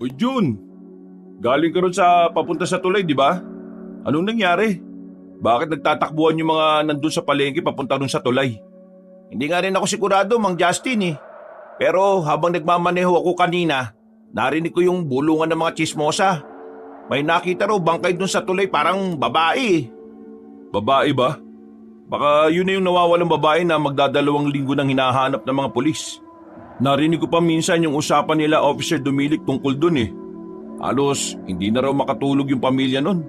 Uy, Jun! Galing ka ron sa papunta sa tulay, di ba? Anong nangyari? Bakit nagtatakbuhan yung mga nandun sa palengke papunta ron sa tulay? Hindi nga rin ako sigurado, Mang Justin eh. Pero habang nagmamaneho ako kanina, narinig ko yung bulungan ng mga tsismosa. May nakita raw bangkay dun sa tulay parang babae eh. Babae ba? Baka yun na yung nawawalang babae na magdadalawang linggo nang hinahanap ng mga pulis. Narinig ko pa minsan yung usapan nila Officer Dumilik tungkol dun eh. Halos hindi na raw makatulog yung pamilya nun.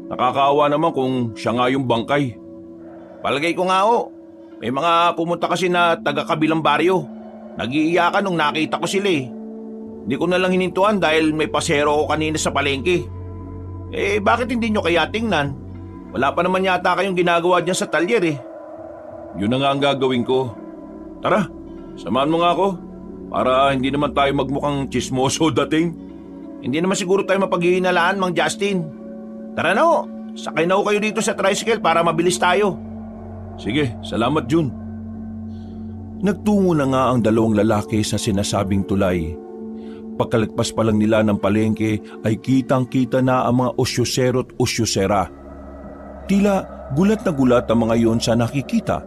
Nakakaawa naman kung siya nga yung bangkay. Palagay ko nga ho, may mga pumunta kasi na taga-kabilang baryo. Nag-iiyakan nung nakita ko sila eh. Hindi ko na lang hinintuan dahil may pasero ako kanina sa palengke. Eh bakit hindi nyo kaya tingnan? Wala pa naman yata kayong ginagawa dyan sa talyer eh. Yun na nga ang gagawin ko. Tara, samahan mo nga ako. Para hindi naman tayo magmukhang chismoso dating. Hindi naman siguro tayo mapaghihinalaan, Mang Justin. Tara na ho, sakay na ho kayo dito sa tricycle para mabilis tayo. Sige, salamat Jun. Nagtungo na nga ang dalawang lalaki sa sinasabing tulay. Pagkalagpas pa lang nila ng palengke ay kitang-kita na ang mga osyosero't osyosera. Tila gulat na gulat ang mga iyon sa nakikita.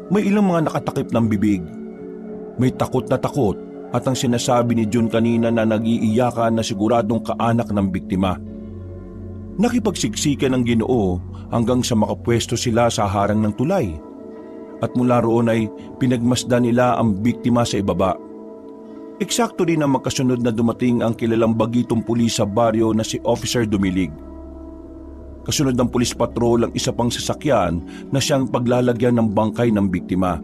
May ilang mga nakatakip ng bibig. May takot na takot at ang sinasabi ni Jun kanina na nag-iiyakan na siguradong kaanak ng biktima. Nakipagsiksikan ng Ginoo hanggang sa makapwesto sila sa harang ng tulay. At mula roon ay pinagmasdan nila ang biktima sa ibaba. Eksakto din na magkasunod na dumating ang kilalang bagitong pulis sa baryo na si Officer Dumilig. Kasunod ng pulis patrol ang isa pang sasakyan na siyang paglalagyan ng bangkay ng biktima.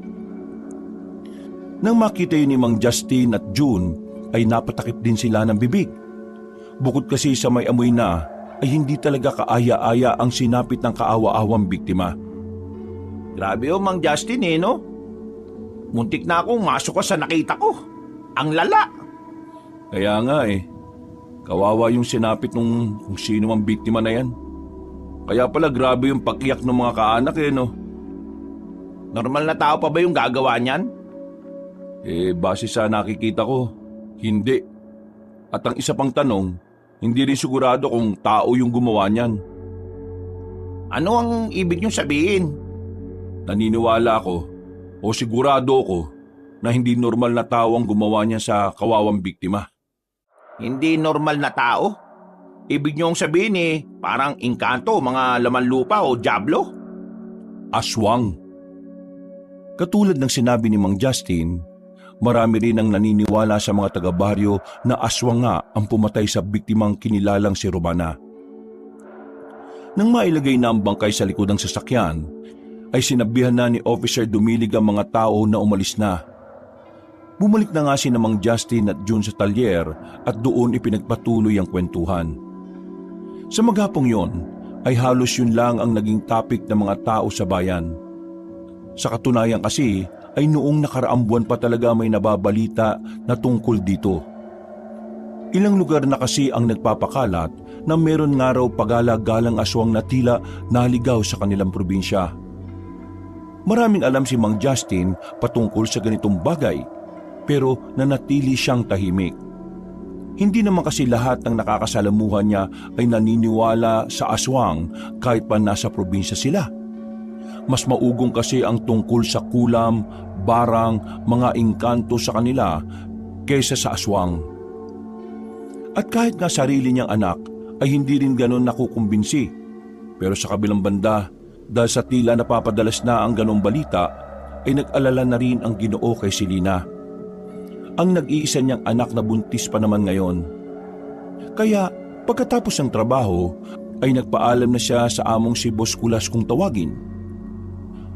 Nang makita yun ni Mang Justin at June ay napatakip din sila ng bibig. Bukod kasi sa may amoy na ay hindi talaga kaaya-aya ang sinapit ng kaawa-awang biktima. Grabe ho, Mang Justin eh, no? Muntik na akong masok sa nakita ko. Ang lala. Kaya nga eh, kawawa yung sinapit nung kung sino ang biktima na yan. Kaya pala grabe yung pakiyak ng mga kaanak eh, no? Normal na tao pa ba yung gagawa niyan? Eh, base sa nakikita ko, hindi. At ang isa pang tanong, hindi rin sigurado kung tao yung gumawa niyan. Ano ang ibig niyong sabihin? Naniniwala ako o sigurado ko na hindi normal na tao ang gumawa niya sa kawawang biktima. Hindi normal na tao? Ibig niyong sabihin eh, parang engkanto, mga laman lupa o diablo? Aswang. Katulad ng sinabi ni Mang Justin, marami rin ang naniniwala sa mga taga-baryo na aswang nga ang pumatay sa biktimang kinilalang si Romana. Nang mailagay na ang bangkay sa likod ng sasakyan, ay sinabihan na ni Officer Dumilig ang mga tao na umalis na. Bumalik na nga si Mang Justin at June sa talyer at doon ipinagpatuloy ang kwentuhan. Sa maghapong yon, ay halos yun lang ang naging topic ng mga tao sa bayan. Sa katunayan kasi, ay noong nakaraang buwan pa talaga may nababalita na tungkol dito. Ilang lugar na kasi ang nagpapakalat na meron nga raw pagala-galang aswang na tila naligaw sa kanilang probinsya. Maraming alam si Mang Justin patungkol sa ganitong bagay, pero nanatili siyang tahimik. Hindi naman kasi lahat ng nakakasalamuhan niya ay naniniwala sa aswang kahit pa nasa probinsya sila. Mas maugong kasi ang tungkol sa kulam, barang, mga engkanto sa kanila kaysa sa aswang. At kahit nga sarili niyang anak ay hindi rin ganon nakukumbinsi. Pero sa kabilang banda, dahil sa tila napapadalas na ang ganong balita, ay nag-alala na rin ang Ginoo kay Selena. Ang nag-iisa niyang anak na buntis pa naman ngayon. Kaya pagkatapos ng trabaho ay nagpaalam na siya sa among si Boss Kulas kung tawagin.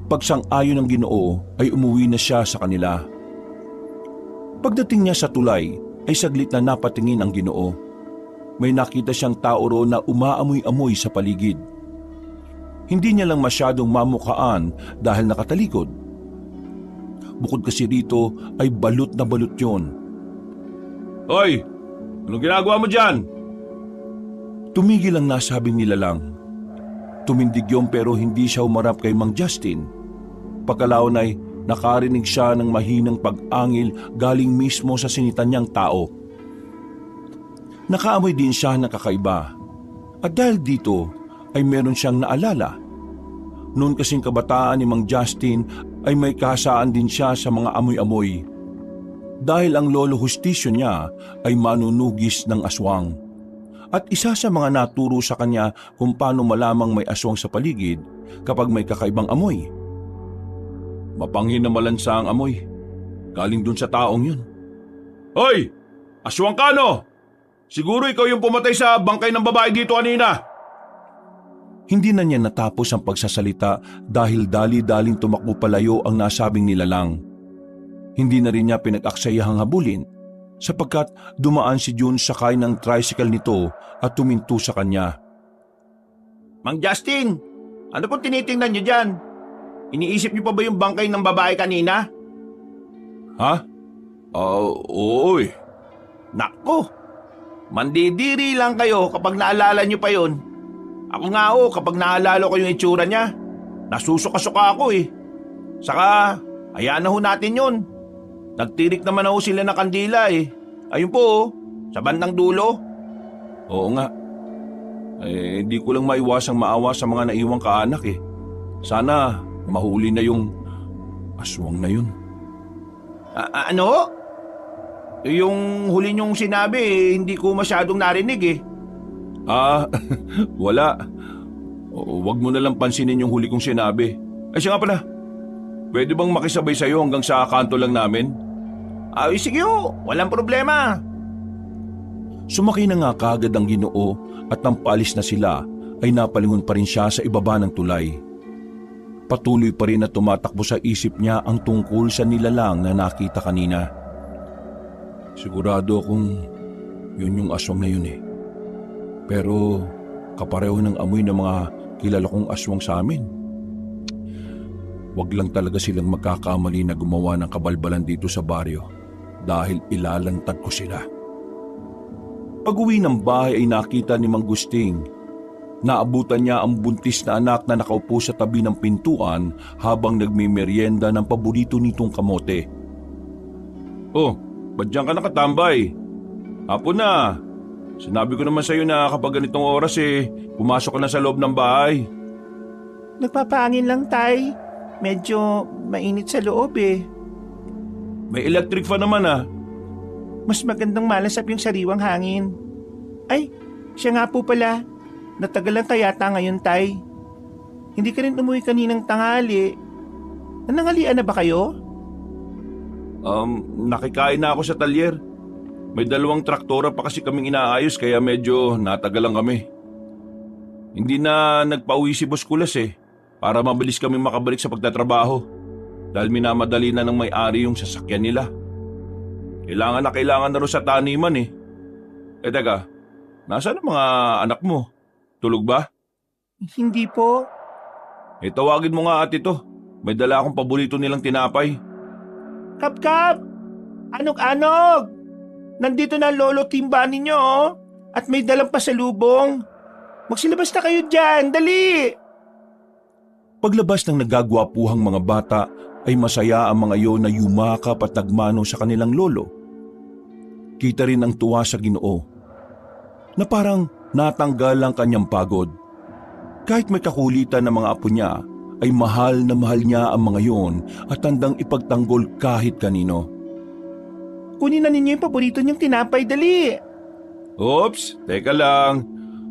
Pagsang-ayon ng Ginoo ay umuwi na siya sa kanila. Pagdating niya sa tulay ay saglit na napatingin ang Ginoo. May nakita siyang tao roon na umaamoy-amoy sa paligid. Hindi niya lang masyadong mamukhaan dahil nakatalikod. Bukod kasi rito ay balot na balot yun. Hoy! Anong ginagawa mo dyan? Tumigil ang nasabing nilalang. Tumindig yun pero hindi siya umarap kay Mang Justin. Pagkalaon ay nakarinig siya ng mahinang pag-angil galing mismo sa sinitan niyang tao. Nakaamoy din siya ng kakaiba. At dahil dito ay meron siyang naalala. Noon kasing kabataan ni Mang Justin ay may kasaan din siya sa mga amoy-amoy. Dahil ang lolo hustisyo niya ay manunugis ng aswang. At isa sa mga naturo sa kanya kung paano malamang may aswang sa paligid kapag may kakaibang amoy. Mapanghin na malansa ang amoy. Galing dun sa taong yun. Hoy! Aswang ka no? Siguro ikaw yung pumatay sa bangkay ng babae dito kanina. Hindi na niya natapos ang pagsasalita dahil dali-daling tumakbo palayo ang nasabing nilalang. Hindi na rin niya pinag-aksayahang habulin sapagkat dumaan si June sakay ng tricycle nito at tuminto sa kanya. Mang Justin, ano pong tinitingnan niyo dyan? Iniisip niyo pa ba yung bangkay ng babae kanina? Ha? Oo eh. Nako, mandidiri lang kayo kapag naalala niyo pa yon. Ako nga kapag naalala ko yung itsura niya, nasusuka-suka ako eh. Saka, hayaan na ho natin yun. Nagtirik naman ako sila ng kandila eh. Ayun po sa bandang dulo. Oo nga. Hindi ko lang maiwasang maawa sa mga naiwang kaanak eh. Sana mahuli na yung aswang na yun. Ano? Yung huli niyong sinabi hindi ko masyadong narinig eh. Wala. Huwag mo na lang pansinin yung huli kong sinabi. Ay siya nga pala, pwede bang makisabay sa'yo hanggang sa kanto lang namin? Sige walang problema. Sumakay na nga kaagad ang Ginoo at nang paalis na sila ay napalingon pa rin siya sa ibaba ng tulay. Patuloy pa rin na tumatakbo sa isip niya ang tungkol sa nilalang na nakita kanina. Sigurado akong yun yung aswang na yun eh. Pero kapareho ng amoy ng mga kilala kong aswang sa amin. Wag lang talaga silang magkakamali na gumawa ng kabalbalan dito sa baryo dahil ilalantad ko sila. Pag-uwi ng bahay ay nakita ni Mang Gusting. Naabutan niya ang buntis na anak na nakaupo sa tabi ng pintuan habang nagmimeryenda ng paborito nitong kamote. Ba't diyan ka nakatambay? Hapon na. Sinabi ko naman sa'yo na kapag ganitong oras pumasok ka na sa loob ng bahay. Nagpapangin lang, Tay. Medyo mainit sa loob eh. May electric fan naman Mas magandang malasap yung sariwang hangin. Ay, siya nga po pala. Natagalan ka yata ngayon, Tay. Hindi ka rin umuwi kaninang tanghali. Nanangalian na ba kayo? Nakikain na ako sa talyer. May 2 traktora pa kasi kaming inaayos kaya medyo natagalan kami. Hindi na nagpauwi si Boss Kulas para mabilis kaming makabalik sa pagtatrabaho dahil minamadali na ng may-ari yung sasakyan nila. Kailangan na rin sa taniman eh. Teka, nasaan ang mga anak mo? Tulog ba? Hindi po. Tawagin mo nga ate to. May dala akong paborito nilang tinapay. Kap-kap! Anog-anog! Nandito na ang lolo timba ninyo at may dalang pasalubong. Magsilabas na kayo dyan, dali! Paglabas ng nagagwapuhang mga bata ay masaya ang mga iyon na yumakap at nagmano sa kanilang lolo. Kita rin ang tuwa sa Ginoo na parang natanggal ang kanyang pagod. Kahit may kakulitan ng mga apo niya, ay mahal na mahal niya ang mga iyon at handang ipagtanggol kahit kanino. Kunin na ninyo yung paborito niyong tinapay, dali! Oops, teka lang.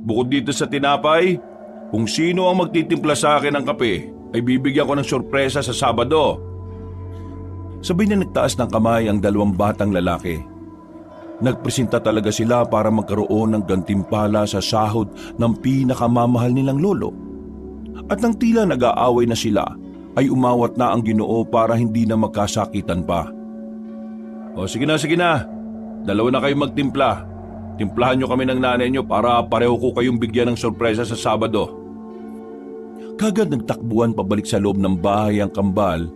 Bukod dito sa tinapay, kung sino ang magtitimpla sa akin ng kape, ay bibigyan ko ng sorpresa sa Sabado. Sabay na nagtaas ng kamay ang 2 batang lalaki. Nagpresenta talaga sila para magkaroon ng gantimpala sa sahod ng pinakamamahal nilang lolo. At nang tila nag-aaway na sila, ay umawat na ang Ginoo para hindi na magkasakitan pa. Sige na. 2 na kayo magtimpla. Timplahan nyo kami ng nanay nyo para pareho ko kayong bigyan ng sorpresa sa Sabado. Kagad nagtakbuhan pabalik sa loob ng bahay ang kambal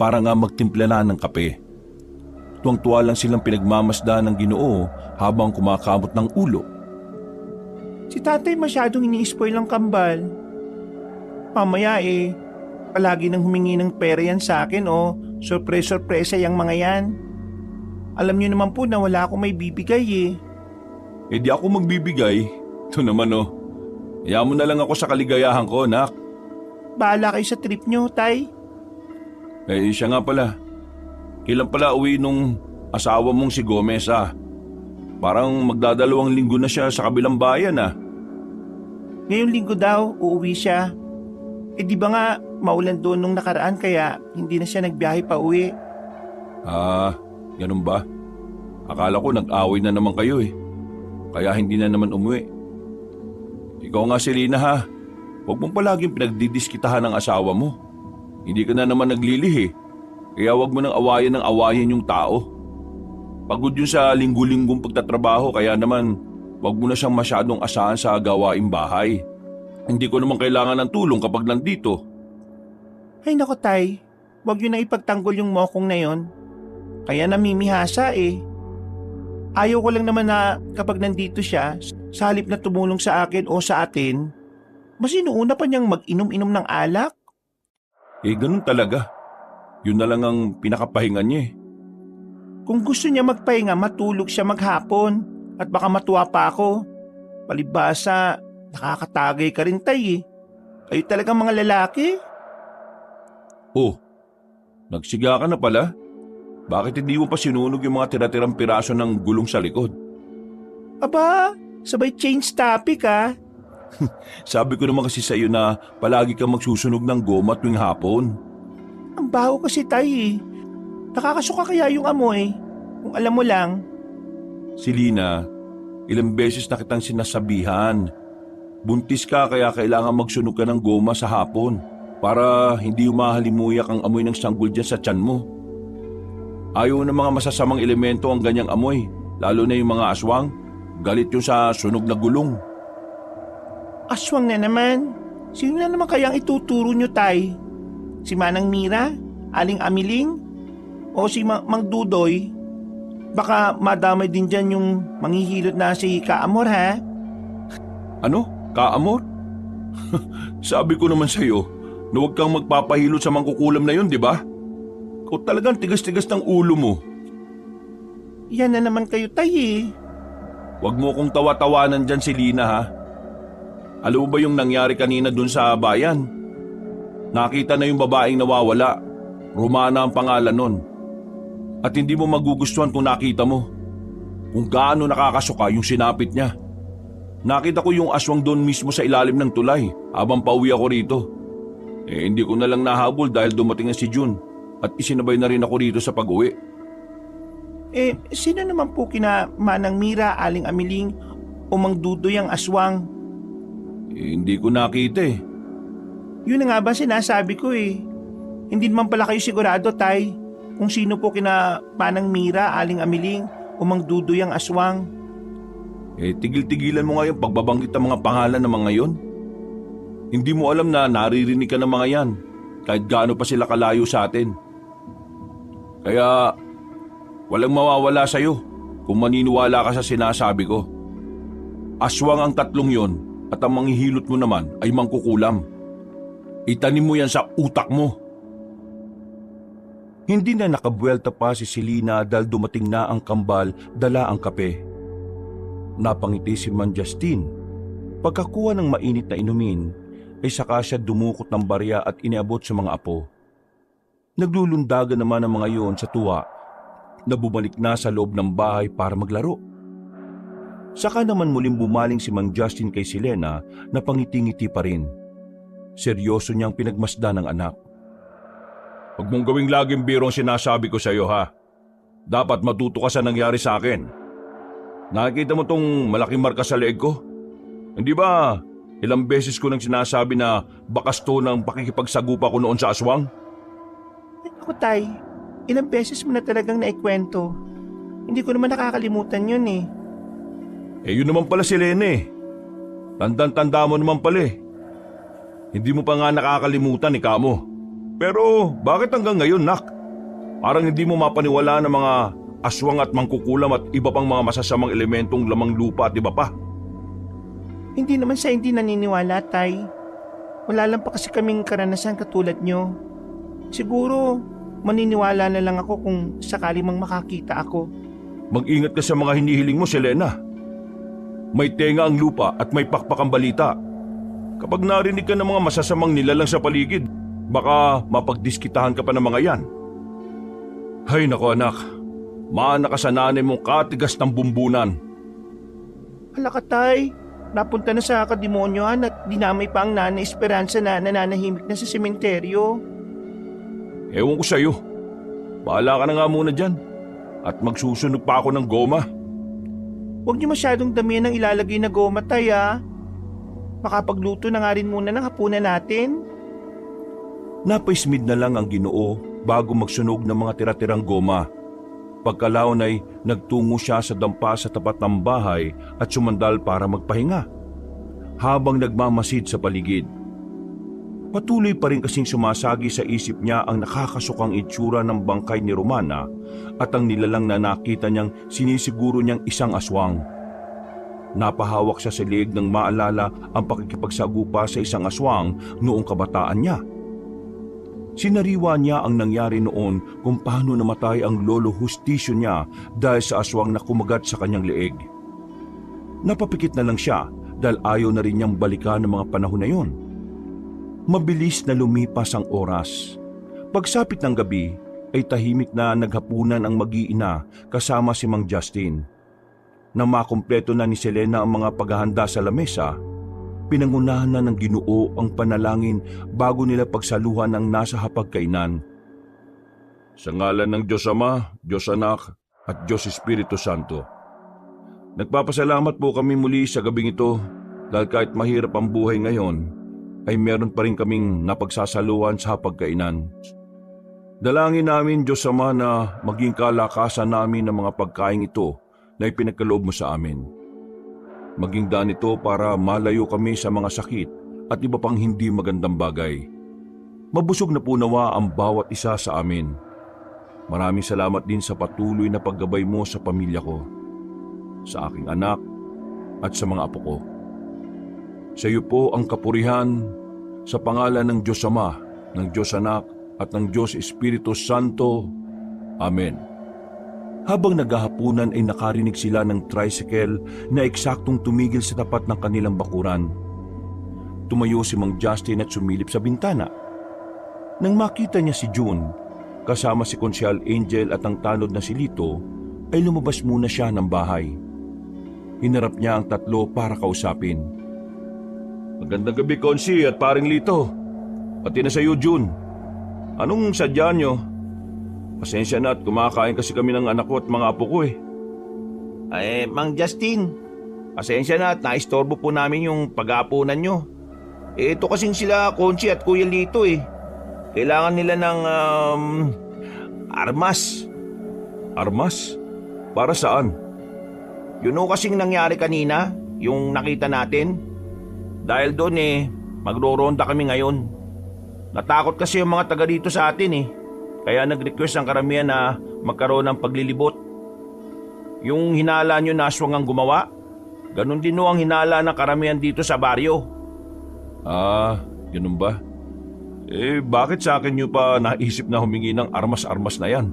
para nga magtimpla na ng kape. Tuwang-tuwa lang silang pinagmamasdan ng Ginoo habang kumakamot ng ulo. Si tatay masyadong ini-spoil ang kambal. Mamaya palagi nang humingi ng pera yan sa akin sorpresa yung mga yan. Alam niyo naman po na wala akong may bibigay di ako magbibigay. Ito naman oh. Hayaan mo na lang ako sa kaligayahan ko, nak. Bahala kayo sa trip nyo, Tay. Siya nga pala. Kailan pala uwi nung asawa mong si Gomez Parang magdadalawang linggo na siya sa kabilang bayan Ngayong linggo daw, uuwi siya. Di ba nga, maulan doon nung nakaraan kaya hindi na siya nagbiyahe pa uwi. Ganun ba? Akala ko nag-away na naman kayo Kaya hindi na naman umuwi. Ikaw nga Selena huwag mong palaging pinagdidiskitahan ng asawa mo. Hindi ka na naman naglilih Kaya huwag mo nang awayan ng awayan yung tao. Pagod yun sa linggo-linggong pagtatrabaho kaya naman huwag mo na siyang masyadong asahan sa gawaing bahay. Hindi ko naman kailangan ng tulong kapag nandito. Ay nako, Tay. Huwag yun na ipagtanggol yung mokong na yon. Kaya namimihasa Ayaw ko lang naman na kapag nandito siya, sa halip na tumulong sa akin o sa atin, mas inuuna pa niyang mag-inom-inom ng alak. Ganun talaga. Yun na lang ang pinakapahinga niya Kung gusto niya magpahinga, matulog siya maghapon at baka matuwa pa ako. Palibhasa, nakakatagay ka rin, Tay Kayo talagang mga lalaki. Oh, nagsiga ka na pala? Bakit hindi mo pa sinunog yung mga tira-tirang piraso ng gulong sa likod? Aba, sabay change topic Sabi ko naman kasi sa iyo na palagi kang magsusunog ng goma tuwing hapon. Ang baho kasi, Tay Nakakasuka kaya yung amoy, kung alam mo lang. Selena, ilang beses na kitang sinasabihan. Buntis ka kaya kailangan magsunog ka ng goma sa hapon para hindi umahalimuyak ang amoy ng sanggol dyan sa tiyan mo. Ayaw ng mga masasamang elemento ang ganyang amoy, lalo na yung mga aswang. Galit yun sa sunog na gulong. Aswang na naman. Sino na naman kayang ituturo nyo, Tay? Si Manang Mira? Aling Amiling? O si Mang Dudoy? Baka madamay din dyan yung manghihilot na si Kaamor, Ano? Kaamor? Sabi ko naman sa'yo na huwag kang magpapahilot sa mangkukulam na yun, di ba? Ikaw talagang tigas-tigas ng ulo mo. Yan na naman kayo, Tay Huwag mo kong tawa-tawanan dyan, Selena Alam mo ba yung nangyari kanina dun sa bayan? Nakita na yung babaeng nawawala. Romana ang pangalan nun. At hindi mo magugustuhan kung nakita mo. Kung gaano nakakasuka yung sinapit niya. Nakita ko yung aswang doon mismo sa ilalim ng tulay habang pauwi ako rito. Hindi ko na lang nahabol dahil dumating na si June at isinabay na rin ako rito sa pag-uwi. Sino naman po kina Manang Mira, Aling Amiling o Mang Dudoy ang aswang? Hindi ko nakita Yun na nga ba sinasabi ko Hindi naman pala kayo sigurado, Tay, kung sino po kina Manang Mira, Aling Amiling o Mang Dudoy ang aswang. Tigil-tigilan mo nga yung pagbabanggit ng mga pangalan ng mga yon. Hindi mo alam na naririnig ka ng mga yan kahit gaano pa sila kalayo sa atin. Kaya walang mawawala sa'yo kung maniniwala ka sa sinasabi ko. Aswang ang tatlong yon at ang manghihilot mo naman ay mangkukulam. Itanim mo yan sa utak mo. Hindi na nakabuelta pa si Selena dahil dumating na ang kambal, dala ang kape. Napangiti si Man Justin. Pagkakuha ng mainit na inumin, ay saka siya dumukot ng barya at iniabot sa mga apo. Naglulundagan naman ang mga yon sa tuwa na bumalik na sa loob ng bahay para maglaro. Saka naman muling bumaling si Mang Justin kay Selena na pangiti-ngiti pa rin. Seryoso niyang pinagmasdan ng anak. Huwag mong gawing laging biro ang sinasabi ko sa iyo Dapat matuto ka sa nangyari sa akin. Nakikita mo tong malaking marka sa leeg ko? Hindi ba ilang beses ko nang sinasabi na bakas to ng pakikipagsagupa ko noon sa aswang? Ako, Tay, ilang beses mo na talagang naikwento. Hindi ko naman nakakalimutan yun Yun naman pala si Lene. Tandang-tanda mo naman pala Hindi mo pa nga nakakalimutan Kamo. Pero bakit hanggang ngayon, nak? Parang hindi mo mapaniwala ng mga aswang at mangkukulam at iba pang mga masasamang elementong lamang lupa at iba pa. Hindi naman sa hindi naniniwala, Tay. Wala lang pa kasi kaming karanasan katulad nyo. Siguro, maniniwala na lang ako kung sakali mang makakita ako. Mag-ingat ka sa mga hinihiling mo, Selena. May tenga ang lupa at may pakpak ang balita. Kapag narinig ka ng mga masasamang nilalang sa paligid, baka mapagdiskitahan ka pa ng mga yan. Hay nako anak, maana ka sa nanay mong katigas ng bumbunan. Hala ka, tay. Napunta na sa kademonyohan at dinamay pa ang Nanay Esperanza na nananahimik na sa sementeryo. Ewan ko sa'yo. Bahala ka na nga muna dyan. At magsusunog pa ako ng goma. Huwag niyo masyadong damihan ng ilalagay na goma, tay, ah. Makapagluto na nga rin muna ng hapunan natin. Napaismid na lang ang Ginoo bago magsunog ng mga tira-tirang goma. Pagkalaon ay nagtungo siya sa dampa sa tapat ng bahay at sumandal para magpahinga. Habang nagmamasid sa paligid, patuloy pa rin kasing sumasagi sa isip niya ang nakakasukang itsura ng bangkay ni Romana at ang nilalang na nakita niyang sinisiguro niyang isang aswang. Napahawak siya sa liig nang maalala ang pakikipagsagupa sa isang aswang noong kabataan niya. Sinariwa niya ang nangyari noon kung paano namatay ang lolo hustisyo niya dahil sa aswang na kumagat sa kanyang leeg. Napapikit na lang siya dahil ayaw na rin niyang balikan ng mga panahon na yon. Mabilis na lumipas ang oras. Pagsapit ng gabi ay tahimik na naghapunan ang mag-iina kasama si Mang Justin. Nang makumpleto na ni Selena ang mga paghahanda sa lamesa, pinangunahan na ng Ginoo ang panalangin bago nila pagsaluhan ang nasa hapagkainan. Sa ngalan ng Diyos Ama, Diyos Anak, at Diyos Espiritu Santo. Nagpapasalamat po kami muli sa gabing ito dahil kahit mahirap ang buhay ngayon, ay meron pa rin kaming napagsasaluhan sa hapagkainan. Dalangin namin, Diyos Ama, na maging kalakasan namin ng mga pagkain ito na ipinagkaloob mo sa amin. Maging daan ito para malayo kami sa mga sakit at iba pang hindi magandang bagay. Mabusog na po nawa ang bawat isa sa amin. Maraming salamat din sa patuloy na paggabay mo sa pamilya ko, sa aking anak at sa mga apo ko. Sa iyo po ang kapurihan sa pangalan ng Diyos Ama, ng Diyos Anak at ng Diyos Espiritu Santo. Amen. Habang naghahapunan ay nakarinig sila ng tricycle na eksaktong tumigil sa tapat ng kanilang bakuran. Tumayo si Mang Justin at sumilip sa bintana. Nang makita niya si June, kasama si Konsyal Angel at ang tanod na si Lito, ay lumabas muna siya ng bahay. Hinarap niya ang tatlo para kausapin. Magandang gabi, Konsi at paring Lito. Pati na sa iyo, June. Anong sadya niyo? Pasensya na at kumakain kasi kami ng anak ko at mga apo ko eh. Mang Justin, pasensya na at naistorbo po namin yung pag-aapunan nyo. Ito kasing sila Conchi at Kuya Lito eh. Kailangan nila ng armas. Armas? Para saan? Yun o kasing nangyari kanina, yung nakita natin. Dahil doon eh, magro-ronda kami ngayon. Natakot kasi yung mga taga dito sa atin eh. Kaya nag-request ang karamihan na magkaroon ng paglilibot. Yung hinala nyo na aswang ang gumawa, ganun din o ang hinala ng karamihan dito sa baryo. Ah, ganun ba? Bakit sa akin nyo pa naisip na humingi ng armas-armas na yan?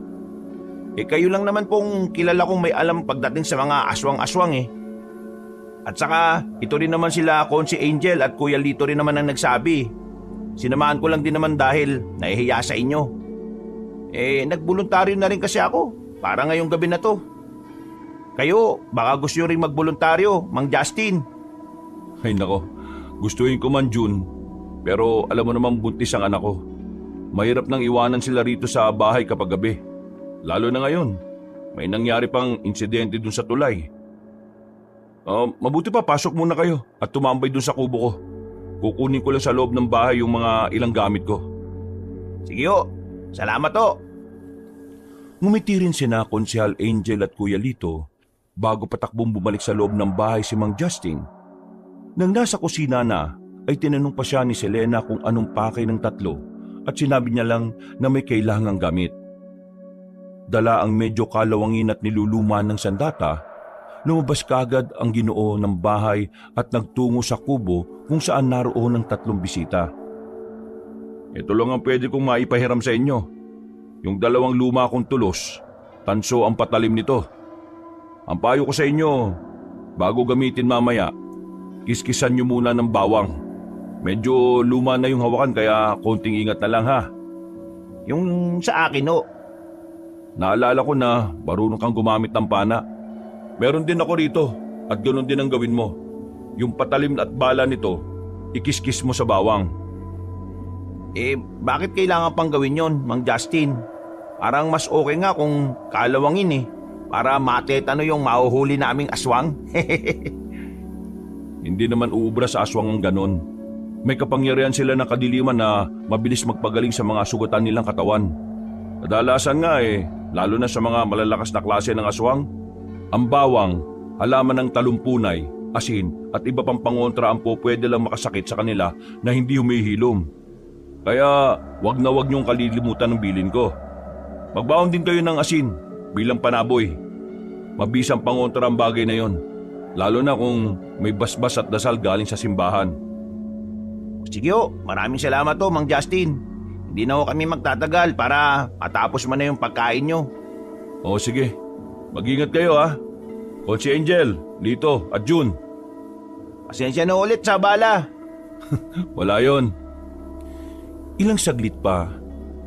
Kayo lang naman pong kilala kong may alam pagdating sa mga aswang-aswang eh. At saka, ito rin naman sila Konsi Angel at Kuya Lito rin naman ang nagsabi. Sinamahan ko lang din naman dahil nahihiya sa inyo. Nagboluntaryo na rin kasi ako para ngayong gabi na to. Kayo, baka gusto nyo rin magboluntaryo, Mang Justin. Ay nako, gustuin ko man June, pero alam mo naman buntis ang anak ko. Mahirap nang iwanan sila rito sa bahay kapag gabi. Lalo na ngayon, may nangyari pang insidente dun sa tulay. Mabuti pa pasok muna kayo at tumambay dun sa kubo ko. Kukunin ko lang sa loob ng bahay yung mga ilang gamit ko. Sige ho. Salamat o. Ngumiti rin sina Konsyal Angel at Kuya Lito bago patakbong bumalik sa loob ng bahay si Mang Justin. Nang nasa kusina na, ay tinanong pa siya ni Selena kung anong pakay ng tatlo at sinabi niya lang na may kailangang gamit. Dala ang medyo kalawangin at niluluma ng sandata, lumabas kaagad ang Ginoo ng bahay at nagtungo sa kubo kung saan naroon ang tatlong bisita. Ito lang ang pwede kong maipahiram sa inyo. Yung dalawang luma kong tulos, tanso ang patalim nito. Ang payo ko sa inyo, Bago gamitin mamaya, kiskisan nyo muna ng bawang. Medyo luma na yung hawakan kaya konting ingat na lang ha. Yung sa akin ho. Naalala ko na marunong kang gumamit ng pana. Meron din ako rito at ganoon din ang gawin mo. Yung patalim at bala nito, ikiskis mo sa bawang. Bakit kailangan pang gawin yon, Mang Justin? Parang mas okay nga kung kalawangin para matetano yung mahuhuli naming aswang. Hindi naman uubra sa aswang ang ganon. May kapangyarihan sila ng kadiliman na mabilis magpagaling sa mga sugatan nilang katawan. Kadalasan nga lalo na sa mga malalakas na klase ng aswang, ang bawang, halaman ng talumpunay, asin at iba pang pangontra ang pwede lang makasakit sa kanila na hindi humihilom. Kaya wag na wag niyong kalilimutan ng bilin ko. Magbaon din kayo ng asin bilang panaboy. Mabisang pangontra ang bagay na yon, lalo na kung may basbas at dasal galing sa simbahan. Sige ho, maraming salamat ho, Mang Justin. Hindi na ho kami magtatagal para matapos mo na yung pagkain nyo. O sige, mag-ingat kayo ha. Konsi Angel, Lito at June. Pasensya na ulit sa bala. Wala yon. Ilang saglit pa,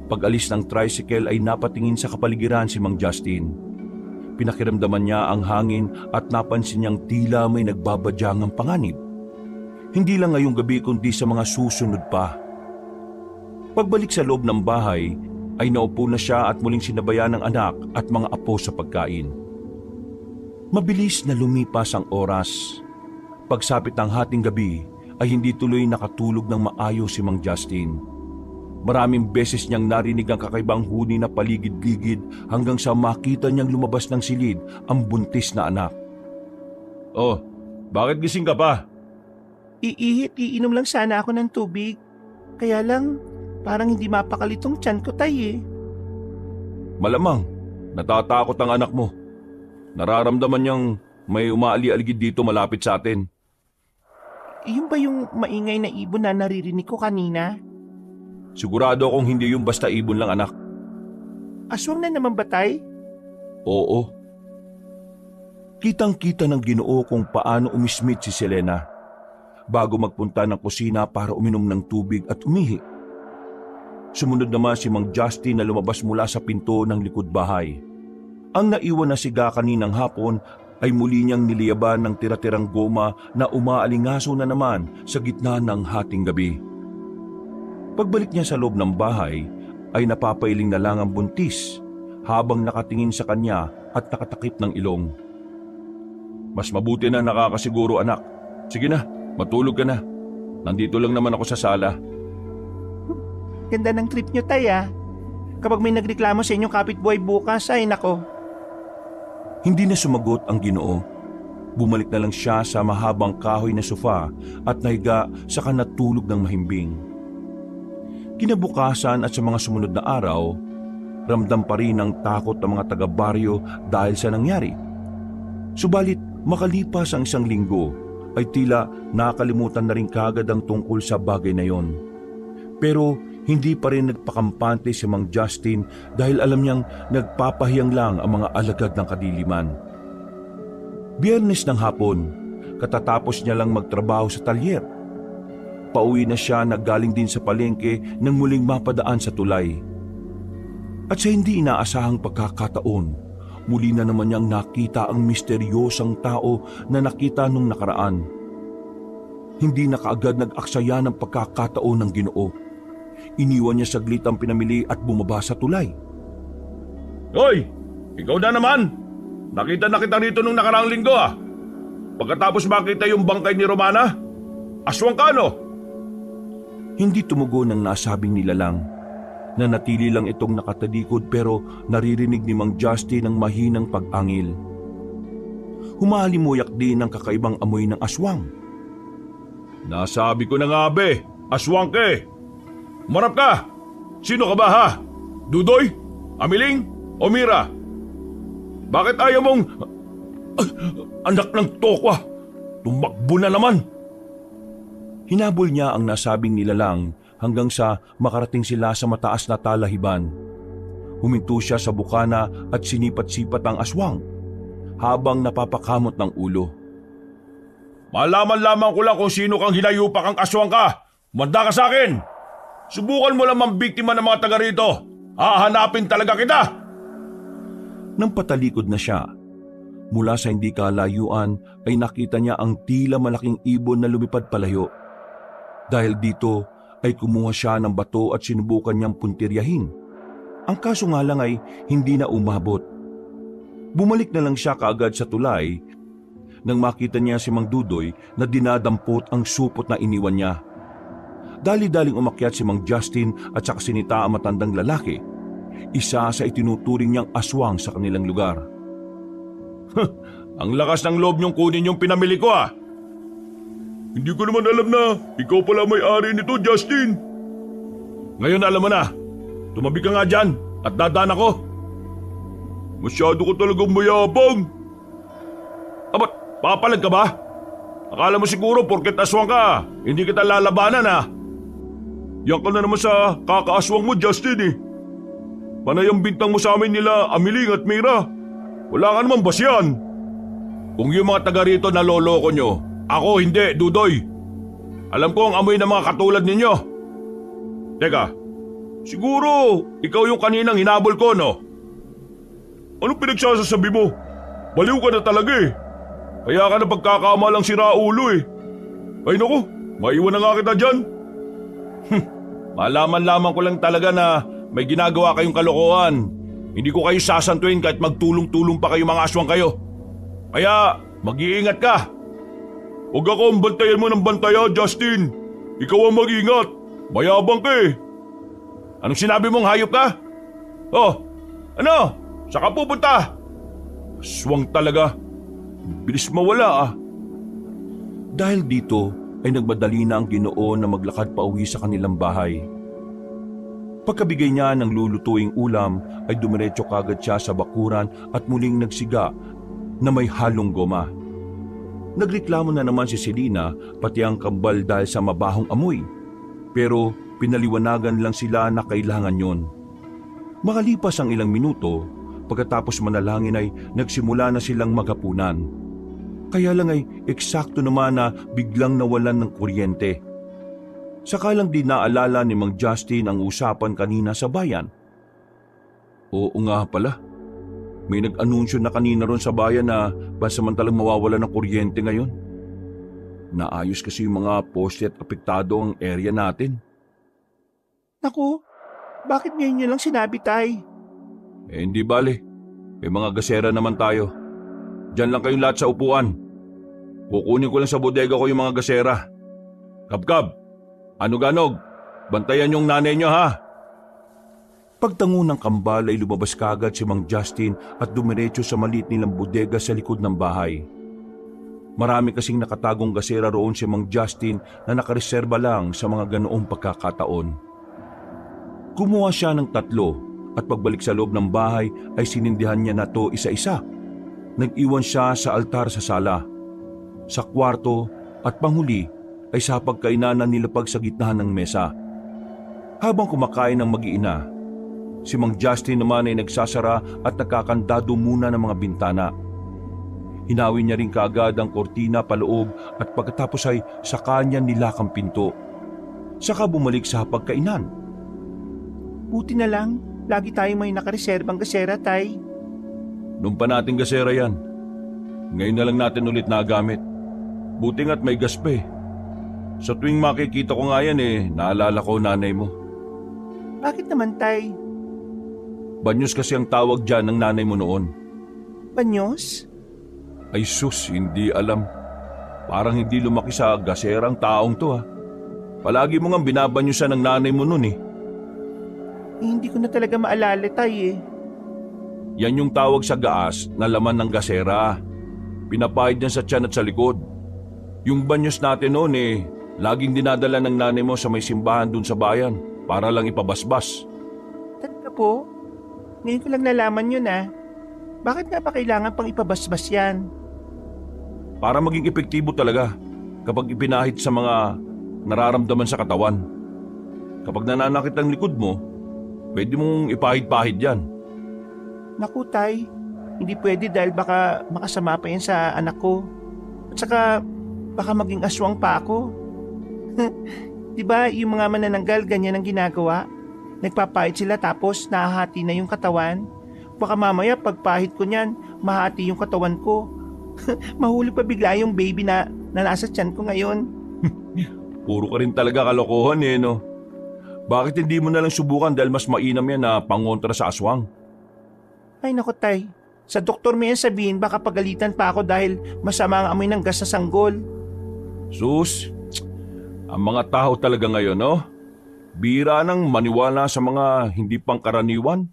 pag-alis ng tricycle ay napatingin sa kapaligiran si Mang Justin. Pinakiramdaman niya ang hangin at napansin niyang tila may nagbabadyang ang panganib. Hindi lang ngayong gabi kundi sa mga susunod pa. Pagbalik sa loob ng bahay, ay naupo na siya at muling sinabayan ng anak at mga apo sa pagkain. Mabilis na lumipas ang oras. Pagsapit ng hating gabi, ay hindi tuloy nakatulog ng maayos si Mang Justin. Maraming beses niyang narinig ang kakaibang huni na paligid-ligid hanggang sa makita niyang lumabas ng silid ang buntis na anak. Oh, bakit gising ka pa? Iinom lang sana ako ng tubig. Kaya lang, parang hindi mapakalitong tiyan ko, tay. Malamang, natatakot ang anak mo. Nararamdaman niyang may umaali-aligid dito malapit sa atin. Iyon ba yung maingay na ibon na naririnig ko kanina? Sigurado akong hindi yung basta ibon lang, anak. Aswang na naman ba, tay? Oo. Kitang-kita ng Ginoo kung paano umismit si Selena bago magpunta ng kusina para uminom ng tubig at umihi. Sumunod naman si Mang Justin na lumabas mula sa pinto ng likod bahay. Ang naiwan na siga kaninang hapon ay muli niyang niliyaban ng tira-tirang goma na umaalingaso na naman sa gitna ng hating gabi. Pagbalik niya sa loob ng bahay ay napapailing na lang ang buntis habang nakatingin sa kanya at nakatakip ng ilong. Mas mabuti na nakakasiguro, anak. Sige na, matulog ka na. Nandito lang naman ako sa sala. Ganda ng trip nyo, tay. Kapag may nagreklamo sa inyong kapitbuhay bukas, ay nako. Hindi na sumagot ang Ginoo. Bumalik na lang siya sa mahabang kahoy na sofa at nahiga sa kanatulog ng mahimbing. Kinabukasan at sa mga sumunod na araw, ramdam pa rin ang takot ng mga taga-baryo dahil sa nangyari. Subalit makalipas ang isang linggo, ay tila nakalimutan na rin kagad ang tungkol sa bagay na yon. Pero hindi pa rin nagpakampante si Mang Justin dahil alam niyang nagpapahiyang lang ang mga alagad ng kadiliman. Biyernes ng hapon, katatapos niya lang magtrabaho sa talyer. Pauwi na siya na galing din sa palengke nang muling mapadaan sa tulay. At sa hindi inaasahang pagkakataon, muli na naman niyang nakita ang misteryosang tao na nakita nung nakaraan. Hindi na kaagad nag-aksaya ng pagkakataon ng Ginoo. Iniwan niya saglit ang pinamili at bumaba sa tulay. Hoy! Ikaw na naman! Nakita na kita rito nung nakaraang linggo Pagkatapos makita yung bangkay ni Romana, aswang ka no? Hindi tumugon ang nasabing nilalang. Nanatili lang itong nakatalikod pero naririnig ni Mang Justin ang mahinang pag-angil. Humahalimuyak din ang kakaibang amoy ng aswang. Nasabi ko na nga aswang ka Marap ka! Sino ka ba ha? Dudoy? Amiling? O Mira? Bakit ayaw mong... anak ng tokwa! Tumakbo na naman! Hinabol niya ang nasabing nilalang hanggang sa makarating sila sa mataas na talahiban. Huminto siya sa bukana at sinipat-sipat ang aswang habang napapakamot ng ulo. Malaman lamang ko lang kung sino kang hinayupak kang aswang ka. Manda ka sa akin. Subukan mo lang biktima ng mga taga rito. Hahanapin talaga kita. Nang patalikod na siya, mula sa hindi kalayuan ay nakita niya ang tila malaking ibon na lumipad palayo. Dahil dito ay kumuha siya ng bato at sinubukan niyang puntiryahin. Ang kaso nga lang ay hindi na umabot. Bumalik na lang siya kaagad sa tulay nang makita niya si Mang Dudoy na dinadampot ang supot na iniwan niya. Dali-daling umakyat si Mang Justin at saka sinita ang matandang lalaki, isa sa itinuturing niyang aswang sa kanilang lugar. Ang lakas ng loob niyong kunin yung pinamili ko ah. Hindi ko naman alam na ikaw pala may-ari nito, Justin. Ngayon alam mo na. Tumabi ka nga dyan at dadaan ako. Masyado ko talagang mayabang. Abat, papalag ka ba? Akala mo siguro porket aswang ka, hindi kita lalabanan ha. Yan ka na naman sa kakaaswang mo, Justin eh. Panay ang bintang mo sa amin nila Amiling at Mira. Wala ka naman basyan. Kung yung mga taga rito naloloko nyo, ako hindi, Dudoy. Alam ko ang amoy ng mga katulad ninyo. Teka, siguro ikaw yung kaninang hinabol ko, no? Anong pinagsasasabi mo? Baliw ka na talaga eh. Kaya ka na pagkakamalang siraulo eh. Ay naku, maiwan na nga kita dyan. Malaman lamang ko lang talaga na may ginagawa kayong kalokohan. Hindi ko kayo sasantuin kahit magtulong-tulong pa kayo mga aswang kayo. Kaya mag-iingat ka. Huwag ako ang bantayan mo ng bantaya, Justin. Ikaw ang mag-ingat. Mayabang ka eh. Anong sinabi mong hayop ka? Oh, ano? Saan ka pupunta? Aswang talaga. Bilis mawala ah. Dahil dito ay nagmadali na ang Ginoo na maglakad pauwi sa kanilang bahay. Pagkabigay niya ng lulutuing ulam ay dumiretso kagad siya sa bakuran at muling nagsiga na may halong goma. Nagreklamo na naman si Selena pati ang kambal dahil sa mabahong amoy, pero pinaliwanagan lang sila na kailangan yon. Makalipas ang ilang minuto, pagkatapos manalangin ay nagsimula na silang maghapunan. Kaya lang ay eksakto naman na biglang nawalan ng kuryente. Sakalang di naalala ni Mang Justin ang usapan kanina sa bayan. Oo nga pala. May nag-anunsyo na kanina ron sa bayan na pansamantalang mawawala ng kuryente ngayon. Naayos kasi yung mga poste at apektado ang area natin. Naku, bakit ngayon nyo lang sinabi, Tay? Hindi bale. May mga gasera naman tayo. Diyan lang kayong lahat sa upuan. Kukunin ko lang sa bodega ko yung mga gasera. Kabkab, ano-ganog, bantayan yung nanay nyo ha. Pagtango ng kambal ay lumabas kagad si Mang Justin at dumiretso sa maliit nilang bodega sa likod ng bahay. Marami kasing nakatagong gasera roon si Mang Justin na nakareserba lang sa mga ganoong pagkakataon. Kumuha siya ng 3 at pagbalik sa loob ng bahay ay sinindihan niya na to isa-isa. Nag-iwan siya sa altar sa sala, sa kwarto at panghuli ay sa pagkainan na nilapag sa gitna ng mesa. Habang kumakain ng mag-iina, si Mang Justin naman ay nagsasara at nakakandado muna ng mga bintana. Hinawin niya rin kaagad ang kortina paloob at pagkatapos ay saka niya nilakang pinto. Saka bumalik sa pagkainan. Buti na lang, lagi tayong may nakareserbang gasera, Tay. Noon pa natin gasera yan. Ngayon na lang natin ulit nagamit. Buti nga't may gas pa eh. Sa tuwing makikita ko nga yan naalala ko nanay mo. Bakit naman, Tay? Banyos kasi ang tawag dyan ng nanay mo noon. Banyos? Ay sus, hindi alam. Parang hindi lumaki sa gaserang taong to ha. Palagi mo nga binabanyusan ng nanay mo noon eh. Hindi ko na talaga maalala, Tay eh. Yan yung tawag sa gaas na laman ng gasera. Pinapahid niyan sa tiyan at sa likod. Yung banyos natin noon laging dinadala ng nanay mo sa may simbahan dun sa bayan para lang ipabasbas. Talaga po? Ngayon ko lang nalaman yun ah. Bakit nga ba kailangan pang ipabasbas yan? Para maging epektibo talaga kapag ipinahid sa mga nararamdaman sa katawan. Kapag nananakit ang likod mo, pwede mong ipahid-pahid yan. Naku, Tay. Hindi pwede dahil baka makasama pa yan sa anak ko. At saka, baka maging aswang pa ako. Di ba yung mga manananggal ganyan ang ginagawa? Nagpapahit sila tapos nahahati na yung katawan. Baka mamaya pagpahit ko niyan, mahati yung katawan ko. Mahuli pa bigla yung baby na nasa tiyan ko ngayon. Puro ka rin talaga kalokohan eh, no? Bakit hindi mo na lang subukan dahil mas mainam yan na pangontra sa aswang? Ay naku tay, sa doktor mo yan sabihin baka pagalitan pa ako dahil masama ang amoy ng gas sa sanggol. Sus, ang mga tao talaga ngayon, no? Bira nang maniwala sa mga hindi pangkaraniwan.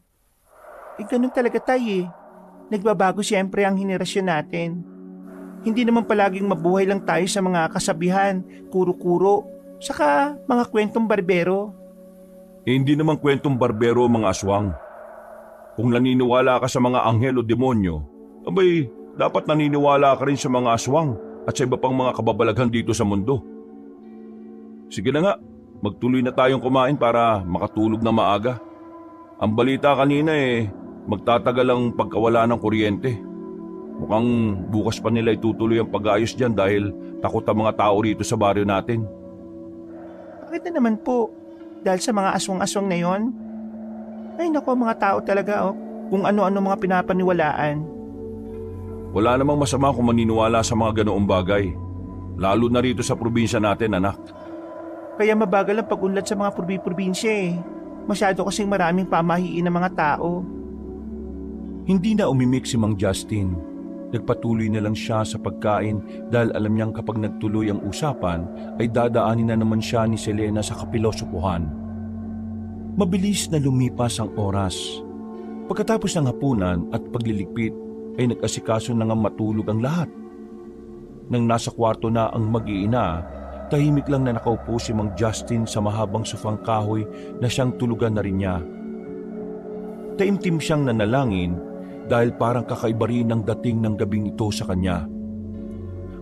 Ganun talaga tay eh. Nagbabago siyempre ang henerasyon natin. Hindi naman palaging mabuhay lang tayo sa mga kasabihan, kuro-kuro, saka mga kwentong barbero. Hindi naman kwentong barbero ang mga aswang. Kung naniniwala ka sa mga anghel o demonyo, abay, dapat naniniwala ka rin sa mga aswang at sa iba pang mga kababalaghan dito sa mundo. Sige na nga, magtuloy na tayong kumain para makatulog na maaga. Ang balita kanina magtatagal ang pagkawala ng kuryente. Mukhang bukas pa nila itutuloy ang pag-ayos dyan dahil takot ang mga tao rito sa baryo natin. Bakit na naman po? Dahil sa mga aswang-aswang na yon? Ay naku, mga tao talaga kung ano-ano mga pinapaniwalaan. Wala namang masama kung maniniwala sa mga ganoong bagay. Lalo na rito sa probinsya natin, anak. Kaya mabagal ang pag-unlad sa mga probinsya eh. Masyado kasing maraming pamahiin ng mga tao. Hindi na umimik si Mang Justin. Nagpatuloy na lang siya sa pagkain dahil alam niyang kapag nagtuloy ang usapan ay dadaanin na naman siya ni Selena sa kapilosopuhan. Mabilis na lumipas ang oras. Pagkatapos ng hapunan at pagliligpit ay nag-asikaso na nga matulog ang lahat. Nang nasa kwarto na ang mag-iina, tahimik lang na nakaupo si Mang Justin sa mahabang sofang kahoy na siyang tulugan na rin niya. Taimtim siyang nanalangin dahil parang kakaiba rin ang dating ng gabing ito sa kanya.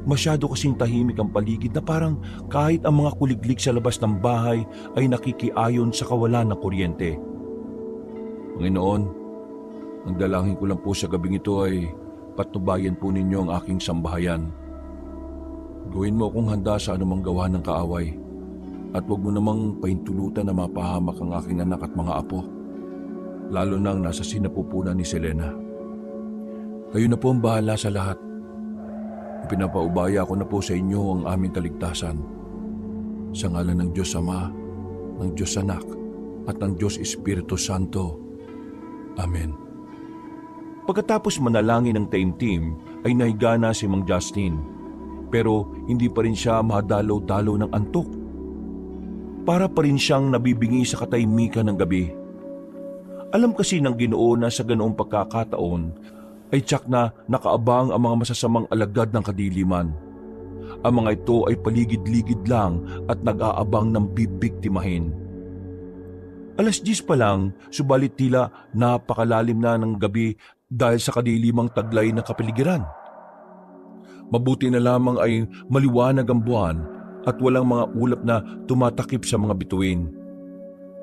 Masyado kasing tahimik ang paligid na parang kahit ang mga kuliglig sa labas ng bahay ay nakikiayon sa kawalan ng kuryente. Panginoon, ang dalangin ko lang po sa gabing ito ay patnubayan po ninyo ang aking sambahayan. Gawin mo akong handa sa anumang gawa ng kaaway at huwag mo namang paintulutan na mapahamak ang aking anak at mga apo, lalo nang nasa sinapupunan ni Selena. Kayo na po ang bahala sa lahat. Ipinapaubaya ko na po sa inyo ang aming kaligtasan. Sa ngalan ng Diyos Ama, ng Diyos Anak, at ng Diyos Espiritu Santo. Amen. Pagkatapos manalangin ng taimtim, ay nahiga na si Mang Justin. Pero hindi pa rin siya madalaw-dalaw ng antok. Para pa rin siyang nabibingi sa katahimikan ng gabi. Alam kasi ng Ginoo na sa ganoong pagkakataon ay tiyak na nakaabang ang mga masasamang alagad ng kadiliman. Ang mga ito ay paligid-ligid lang at nag-aabang ng bibiktimahin. 10:00 pa lang, subalit tila napakalalim na ng gabi dahil sa kadilimang taglay ng kapaligiran. Mabuti na lamang ay maliwanag ang buwan at walang mga ulap na tumatakip sa mga bituin.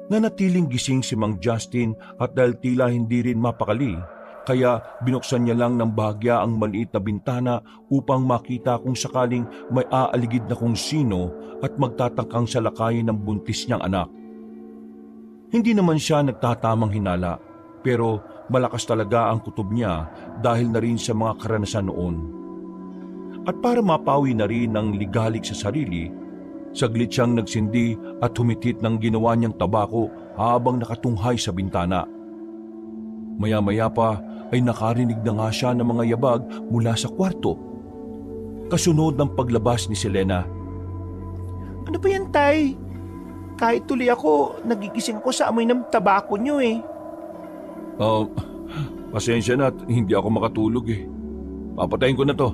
Nanatiling gising si Mang Justin at dahil tila hindi rin mapakali, kaya binuksan niya lang ng bahagya ang maliit na bintana upang makita kung sakaling may aaligid na kung sino at magtatangkang salakayin ng buntis niyang anak. Hindi naman siya nagtatamang hinala, pero malakas talaga ang kutob niya dahil na rin sa mga karanasan noon. At para mapawi na rin ng ligalik sa sarili, saglit siyang nagsindi at humitit ng ginawa niyang tabako habang nakatunghay sa bintana. Maya-maya pa ay nakarinig na nga siya ng mga yabag mula sa kwarto. Kasunod ng paglabas ni Selena. Ano ba yan, tay? Kahit tuloy ako, nagigising ako sa amoy ng tabako niyo eh. Pasensya na at hindi ako makatulog eh. Papatayin ko na to.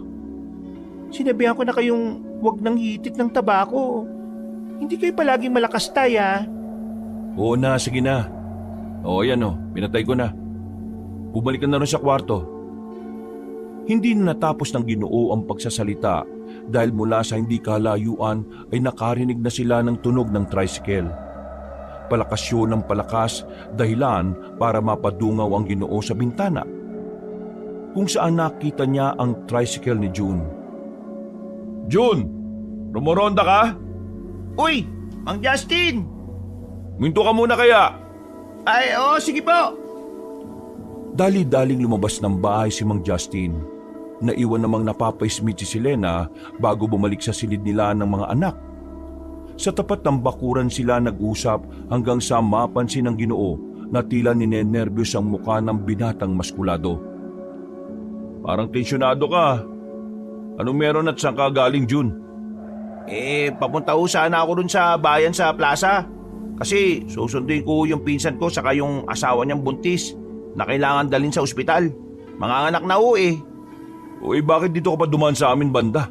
Sinabihan ko na kayong huwag nang hitit ng tabako. Hindi kayo palaging malakas, tay ah. Oo na, sige na. Oo yan pinatay ko na. Bumalik ka na rin sa kwarto. Hindi na natapos ng Ginoo ang pagsasalita dahil mula sa hindi kalayuan ay nakarinig na sila ng tunog ng tricycle. Palakas yun ng palakas dahilan para mapadungaw ang Ginoo sa bintana. Kung saan nakita niya ang tricycle ni June. June, Rumoronda ka? Uy, Mang Justin! Minto ka muna kaya. Ay, oo, sige po. Dali-daling lumabas ng bahay si Mang Justin. Naiwan namang napapaismit si Selena bago bumalik sa silid nila ng mga anak. Sa tapat ng bakuran sila nag-usap hanggang sa mapansin ng Ginoo na tila ninenervyos ang mukha ng binatang maskulado. Parang tensyonado ka. Anong meron at saan ka galing, June? Papunta ho sana ako dun sa bayan sa plaza. Kasi susunduin ko yung pinsan ko saka yung asawa niyang buntis na kailangan dalhin sa ospital. Manganganak na ho eh. Bakit dito ka pa dumaan sa amin banda?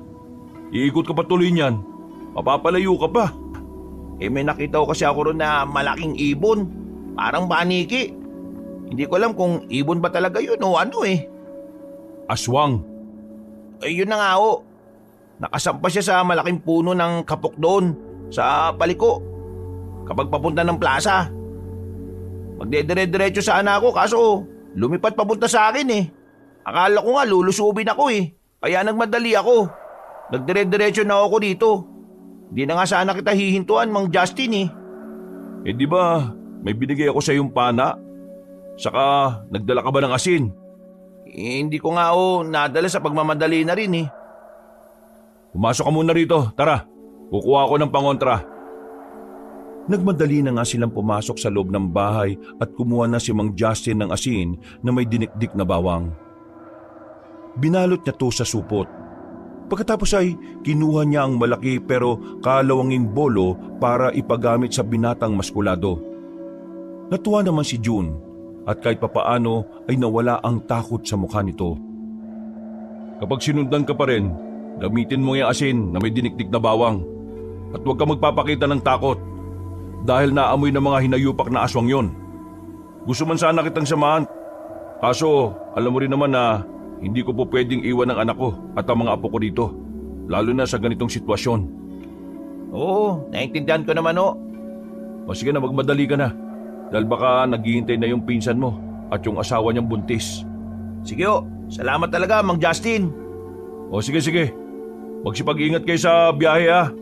Iikot ka pa tuloy niyan. Mapapalayo ka pa. May nakita ko kasi ako ron na malaking ibon. Parang paniki. Hindi ko alam kung ibon ba talaga yun o ano eh. Aswang. Yun na nga ho. Nakasampa siya sa malaking puno ng kapok doon sa paliko. Kapag papunta ng plaza. Magdedire-diretso sana ako kaso lumipat papunta sa akin eh. Akala ko nga lulusubin ako eh. Kaya nagmadali ako. Nagdire-diretso na ako dito. Di na nga sana kita hihintuan, Mang Justin eh. Di ba may binigay ako sa iyong pana? Saka nagdala ka ba ng asin? Hindi ko nga nadala sa pagmamadali na rin eh. Pumasok ka muna rito, tara. Kukuha ako ng pangontra. Nagmadali na nga silang pumasok sa loob ng bahay at kumuha na si Mang Justin ng asin na may dinikdik na bawang. Binalot niya to sa supot. Pagkatapos ay kinuha niya ang malaki pero kalawanging bolo para ipagamit sa binatang maskulado. Natuwa naman si June at kahit papaano ay nawala ang takot sa mukha nito. Kapag sinundan ka pa rin, gamitin mo yung asin na may dinikdik na bawang. At huwag ka magpapakita ng takot dahil naamoy ng mga hinayupak na aswang yon. Gusto man sana kitang samahan. Kaso alam mo rin naman na hindi ko po pwedeng iwan ang anak ko at ang mga apo ko dito. Lalo na sa ganitong sitwasyon. Oo, naiintindihan ko naman ho. O sige na, magmadali ka na. Dahil baka naghihintay na yung pinsan mo at yung asawa niyang buntis. Sige ho, salamat talaga Mang Justin. O sige. Magsipag-ingat kayo sa biyahe ha.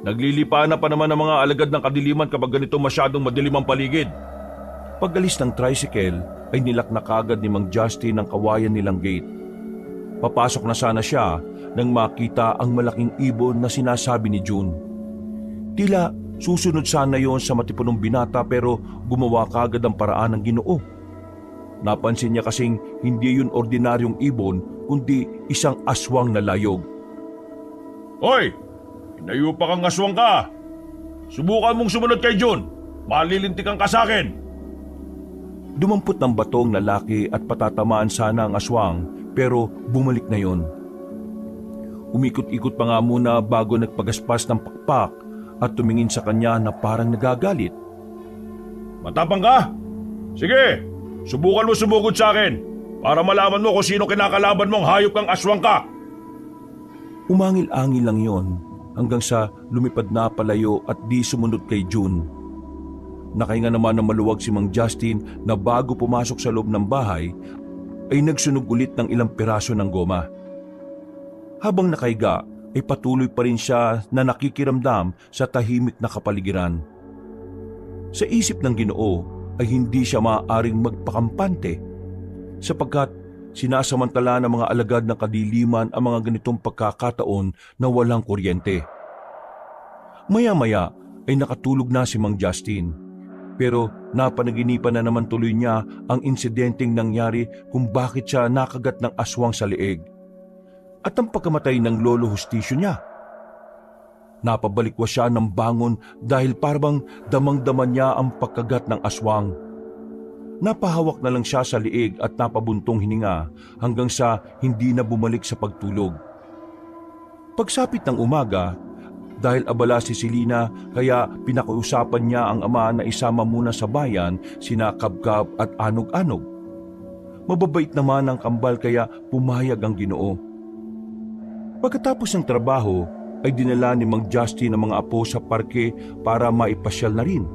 Naglilipa na pa naman ang mga alagad ng kadiliman kapag ganito masyadong madilim ang paligid. Pag-alis ng tricycle ay nilak na kagad ni Mang Justin ang kawayan nilang gate. Papasok na sana siya nang makita ang malaking ibon na sinasabi ni June. Tila susunod sana yon sa matipunong binata pero gumawa kagad ang paraan ng Ginoo. Napansin niya kasing hindi yun ordinaryong ibon kundi isang aswang na layog. Hoy! Hinayupak ang aswang ka! Subukan mong sumunod kay June! Malilintikan ka sa akin! Dumampot ng batong lalaki at patatamaan sana ang aswang pero bumalik na yon. Umikot-ikot pa nga muna bago nagpagaspas ng pakpak at tumingin sa kanya na parang nagagalit. Matapang ka? Sige, subukan mo sumugod sa akin para malaman mo kung sino kinakalaban mong hayop kang aswang ka. Umangil-angil lang yon hanggang sa lumipad na palayo at di sumunod kay June. Nakahinga naman ng maluwag si Mang Justin na bago pumasok sa loob ng bahay ay nagsunog ulit ng ilang piraso ng goma. Habang nakahiga ay patuloy pa rin siya na nakikiramdam sa tahimik na kapaligiran. Sa isip ng Ginoo ay hindi siya maaaring magpakampante sapagkat sinasamantala ng mga alagad ng kadiliman ang mga ganitong pagkakataon na walang kuryente. Maya-maya ay nakatulog na si Mang Justin pero napanaginipan na naman tuloy niya ang insidenteng nangyari kung bakit siya nakagat ng aswang sa leeg at ang pagkamatay ng lolo hustisyo niya. Napabalikwa siya ng bangon dahil parang damang-daman niya ang pagkagat ng aswang. Napahawak na lang siya sa liig at napabuntong hininga hanggang sa hindi na bumalik sa pagtulog. Pagsapit ng umaga, dahil abala si Selena kaya pinakiusapan niya ang ama na isama muna sa bayan sina Kabkab at Anog-Anog. Mababait naman ang kambal kaya pumayag ang Ginoo. Pagkatapos ng trabaho ay dinala ni Mang Justin ang mga apo sa parke para maipasyal na rin.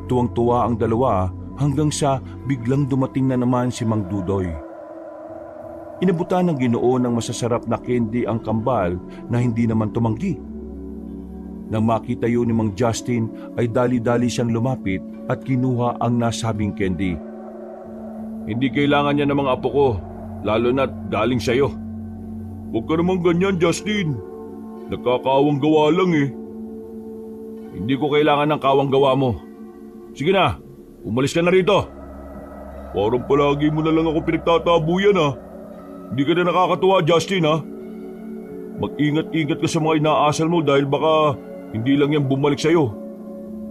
Tuwang-tuwa ang dalawa hanggang sa biglang dumating na naman si Mang Dudoy. Inabutan ng Ginoo ng masasarap na candy ang kambal na hindi naman tumanggi. Nang makita yun ni Mang Justin ay dali-dali siyang lumapit at kinuha ang nasabing candy. Hindi kailangan niya ng mga apo ko, lalo na't galing sa'yo. Huwag ka naman ganyan, Justin. Nagkakawang gawa lang eh. Hindi ko kailangan ng kawang gawa mo. Sige na, umalis ka na rito. Parang palagi mo na lang ako pinagtatabuyan ha. Hindi ka na nakakatuwa, Justin ha. Mag-ingat-ingat ka sa mga inaasal mo dahil baka hindi lang yan bumalik sa'yo.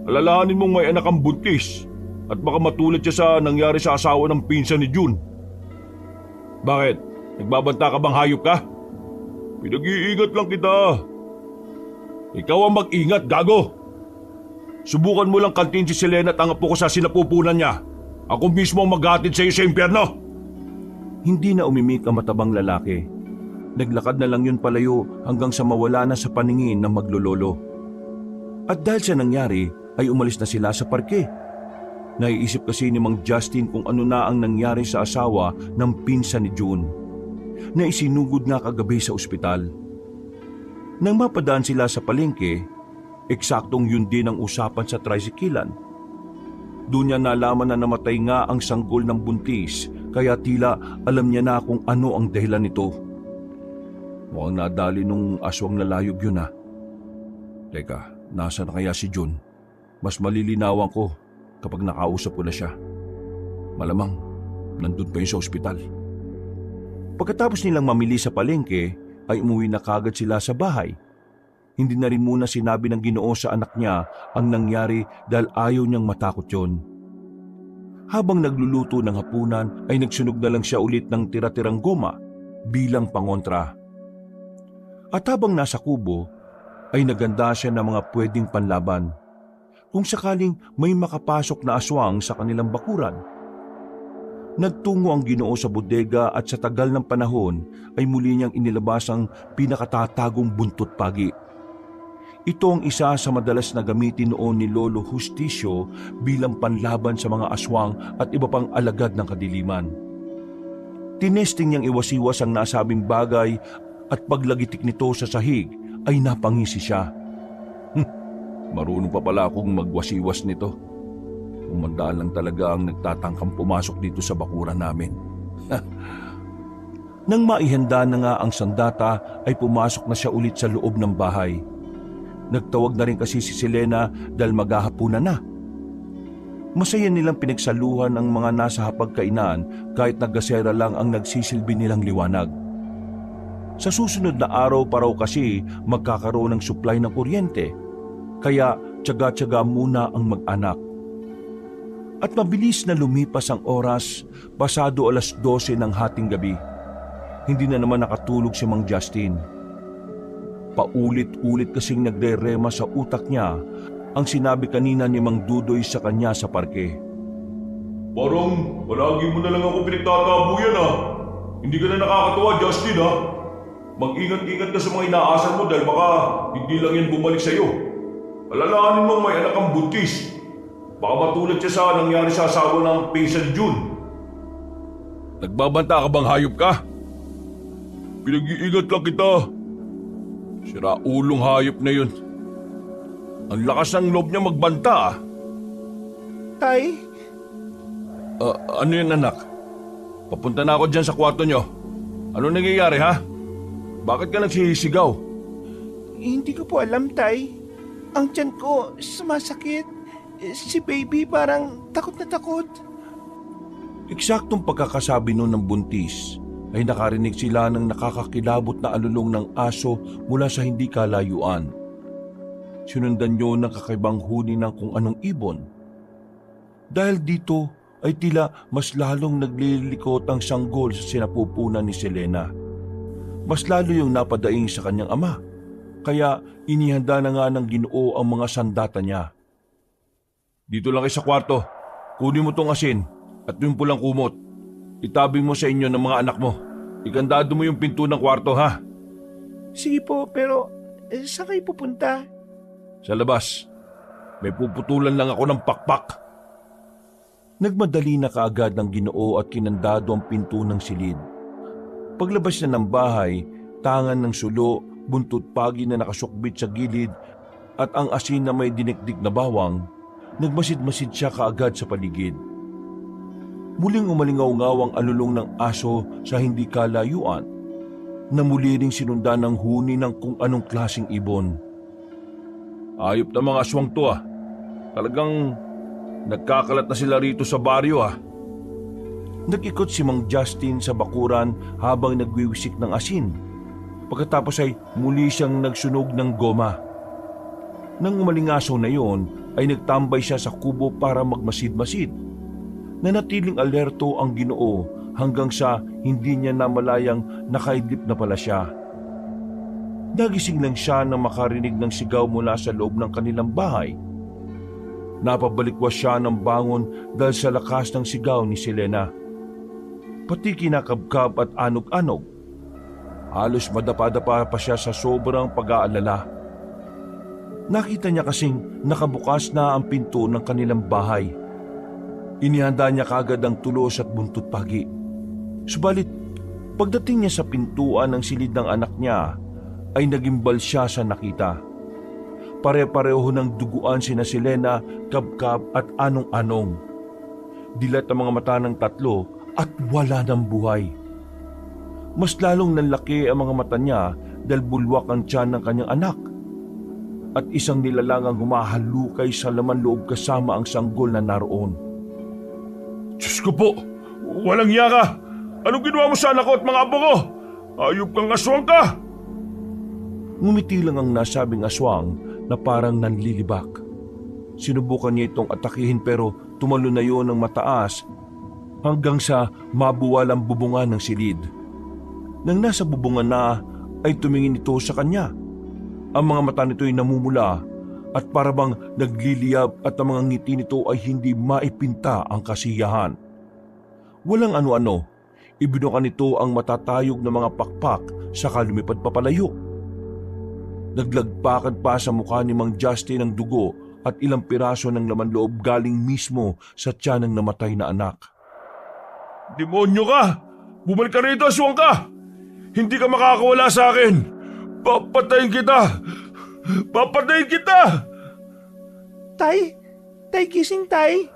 Alalahanin mong may anak kang buntis at baka matulad siya sa nangyari sa asawa ng pinsan ni June. Bakit? Nagbabanta ka bang hayop ka? Pinag-iingat lang kita. Ikaw ang mag-ingat, gago. Subukan mo lang kantin si Selena at ang apo ko sa sinapupunan niya. Ako mismo ang maghatid sa iyo sa impyerno. Hindi na umimik ang matabang lalaki. Naglakad na lang yun palayo hanggang sa mawala na sa paningin ng maglololo. At dahil sa nangyari ay umalis na sila sa parke. Naiisip kasi ni Mang Justin kung ano na ang nangyari sa asawa ng pinsan ni June, na isinugod nga kagabi sa ospital. Nang mapadaan sila sa palengke, eksaktong yun din ang usapan sa tricyclean. Doon niya nalaman na namatay nga ang sanggol ng buntis, kaya tila alam niya na kung ano ang dahilan nito. Mukhang nadali nung aswang na layog yun ha. Teka, nasa na kaya si June? Mas malilinawan ko kapag nakausap ko na siya. Malamang, nandun pa yun sa ospital. Pagkatapos nilang mamili sa palengke, ay umuwi na kagad sila sa bahay. Hindi na rin muna sinabi ng Ginoo sa anak niya ang nangyari dahil ayaw niyang matakot yon. Habang nagluluto ng hapunan ay nagsunog na lang siya ulit ng tira-tirang goma bilang pangontra. At habang nasa kubo ay naganda siya ng mga pwedeng panlaban kung sakaling may makapasok na aswang sa kanilang bakuran. Nagtungo ang Ginoo sa bodega at sa tagal ng panahon ay muli niyang inilabas ang pinakatatagong buntot pagi. Ito ang isa sa madalas na gamitin noon ni Lolo Justicio bilang panlaban sa mga aswang at iba pang alagad ng kadiliman. Tinesting niyang iwasiwas ang nasabing bagay at paglagitik nito sa sahig ay napangisi siya. Marunong pa pala akong magwasiwas nito. Umandaan lang talaga ang nagtatangkang pumasok dito sa bakuran namin. Nang maihanda na nga ang sandata ay pumasok na siya ulit sa loob ng bahay. Nagtawag na rin kasi si Selena dahil maghahapunan na. Masaya nilang pinagsaluhan ang mga nasa hapagkainan kahit naggasera lang ang nagsisilbi nilang liwanag. Sa susunod na araw pa raw kasi magkakaroon ng supply ng kuryente, kaya tiyaga-tiyaga muna ang mag-anak. At mabilis na lumipas ang oras, pasado 12:00 ng hating gabi. Hindi na naman nakatulog si Mang Justin. Paulit-ulit kasing nagre-rema sa utak niya ang sinabi kanina ni Mang Dudoy sa kanya sa parke. Parang palagi mo na lang ako pinagtatabuyan ha. Hindi ka na nakakatuwa, Justin ha. Mag-ingat-ingat ka sa mga inaasal mo dahil baka hindi lang yan bumalik sa'yo. Alalahanin mo may anak kang buntis. Baka matulad siya sa nangyari sa asawa ng pinsan June. Nagbabanta ka bang hayop ka? Pinag-iingat lang kita. Siraulong hayop na yun. Ang lakas ng loob niya magbanta ah. Tay, Ano yan anak? Papunta na ako dyan sa kwarto nyo. Ano nangyayari ha? Bakit ka nagsisigaw? hindi ko po alam, Tay. Ang tiyan ko sumasakit. Si baby parang takot na takot. Eksaktong pagkakasabi noon ng buntis ay nakarinig sila ng nakakakilabot na alulong ng aso mula sa hindi kalayuan. Sinundan niyo ng kakaibang huni ng kung anong ibon. Dahil dito ay tila mas lalong naglilikot ang sanggol sa sinapupunan ni Selena. Mas lalo yung napadaing sa kanyang ama, kaya inihanda na nga ng Ginoo ang mga sandata niya. Dito lang kayo sa kwarto. Kunin mo tong asin at yung pulang kumot. Itabi mo sa inyo ng mga anak mo. Ikandado mo yung pinto ng kwarto ha. Sige po, pero saan kayo pupunta? Sa labas. May puputulan lang ako ng pakpak. Nagmadali na kaagad ng Ginoo at kinandado ang pinto ng silid. Paglabas niya ng bahay, tangan ng sulo, buntot pagi na nakasukbit sa gilid at ang asin na may dinikdik na bawang, nagmasid-masid siya kaagad sa paligid. Muling umalingaw-ngaw ang alulong ng aso sa hindi kalayuan na muli ring sinundan ng huni ng kung anong klaseng ibon. Ayop na mga aswang to ah. Talagang nagkakalat na sila rito sa baryo ah. Nag-ikot si Mang Justin sa bakuran habang nagwiwisik ng asin. Pagkatapos ay muli siyang nagsunog ng goma. Nang umalingasaw na yon ay nagtambay siya sa kubo para magmasid-masid. Nanatiling alerto ang Ginoo hanggang sa hindi niya namalayang nakaidlip na pala siya. Nagising lang siya nang makarinig ng sigaw mula sa loob ng kanilang bahay. Napabalikwas siya ng bangon dahil sa lakas ng sigaw ni Selena. Pati kinakabkab at anog-anog. Halos madapa-dapa pa siya sa sobrang pag-aalala. Nakita niya kasing nakabukas na ang pinto ng kanilang bahay. Inihanda niya kagad ang tulos at buntot pagi. Subalit, pagdating niya sa pintuan ng silid ng anak niya, ay nagimbal siya sa nakita. Pare-pareho ng duguan sina Selena, Kabkab at Anong-Anong. Dilat ang mga mata ng tatlo at wala ng buhay. Mas lalong nanlaki ang mga mata niya dahil bulwak ang tiyan ng kanyang anak. At isang nilalang ang humahalukay sa laman loob kasama ang sanggol na naroon. Diyos ko po! Walang iya ka! Anong ginawa mo sa anak ko at mga apo ko? Ayop kang aswang ka! Ngumiti lang ang nasabing aswang na parang nanlilibak. Sinubukan niya itong atakihin pero tumalo na yon ng mataas hanggang sa mabuwal ang bubungan ng silid. Nang nasa bubungan na ay tumingin ito sa kanya. Ang mga mata nito ay namumula at parabang nagliliyab at ang mga ngiti nito ay hindi maipinta ang kasiyahan. Walang ano-ano, ibinukan nito ang matatayog na mga pakpak saka lumipad papalayo. Naglagpakan pa sa mukha ni Mang Justin ang dugo at ilang piraso ng laman loob galing mismo sa tiyan ng namatay na anak. Demonyo ka! Bumalik ka rito, aswang ka! Hindi ka makakawala sa akin! Papatayin kita! Papatayin kita! Tay! Tay, gising tay!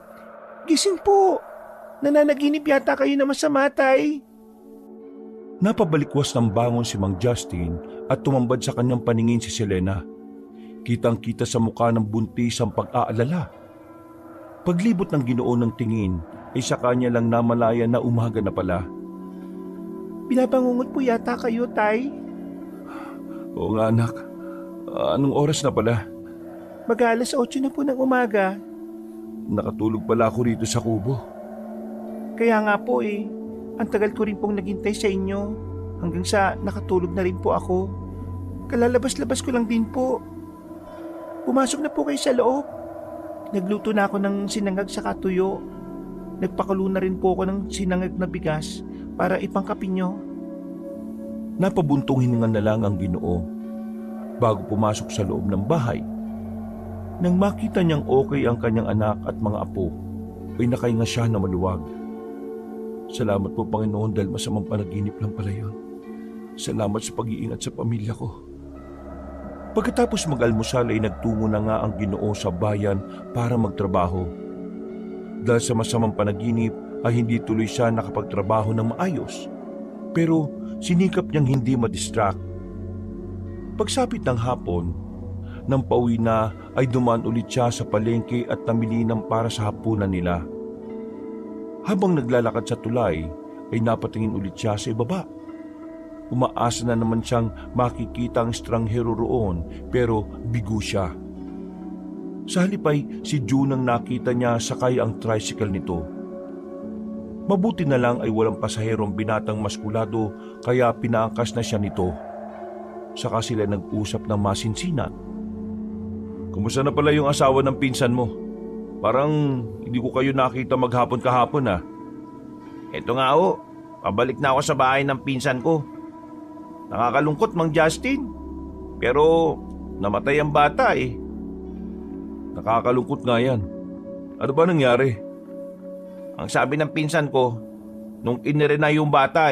Gising po! Nananaginip yata kayo na masama, tay! Napabalikwas ng bangon si Mang Justin at tumambad sa kanyang paningin si Selena. Kitang-kita sa mukha ng buntis ang pag-aalala. Paglibot ng Ginoo ng tingin ay sa kanya lang namalaya na umaga na pala. Pinabangungot po yata kayo, tay. Oo nga anak, anong oras na pala? Mag-alas 8 na po ng umaga. Nakatulog pala ako rito sa kubo. Kaya nga po ang tagal ko rin pong naghintay sa inyo hanggang sa nakatulog na rin po ako. Kalalabas-labas ko lang din po. Pumasok na po kayo sa loob. Nagluto na ako ng sinangag sa katuyo. Nagpakulo na rin po ako ng sinangag na bigas para ipangkapi nyo. Napabuntong hiningan na lang ang Ginoo bago pumasok sa loob ng bahay. Nang makita niyang okay ang kanyang anak at mga apo, ay nakahinga siya na maluwag. Salamat po Panginoon dahil masamang panaginip lang pala yun. Salamat sa pag-iingat sa pamilya ko. Pagkatapos mag-almusal ay nagtungo na nga ang Ginoo sa bayan para magtrabaho. Dahil sa masamang panaginip ay hindi tuloy siya nakapagtrabaho ng maayos. Pero sinikap niyang hindi madistract. Pagsapit ng hapon, nang pauwi na ay dumaan ulit siya sa palengke at namili ng para sa hapunan nila. Habang naglalakad sa tulay ay napatingin ulit siya sa ibaba. Umaasa na naman siyang makikita ang estranghero roon pero bigo siya. Sa halip ay si June ang nakita niya sakay ang tricycle nito. Mabuti na lang ay walang pasaherong binatang maskulado kaya pinaangkas na siya nito. Saka sila nag-usap ng masinsinan. Kumusta na pala yung asawa ng pinsan mo? Parang hindi ko kayo nakita maghapon kahapon ah. Eto nga pabalik na ako sa bahay ng pinsan ko. Nakakalungkot Mang Justin. Pero namatay ang bata Nakakalungkot nga yan. Ano ba nangyari? Ang sabi ng pinsan ko, nung inire na yung bata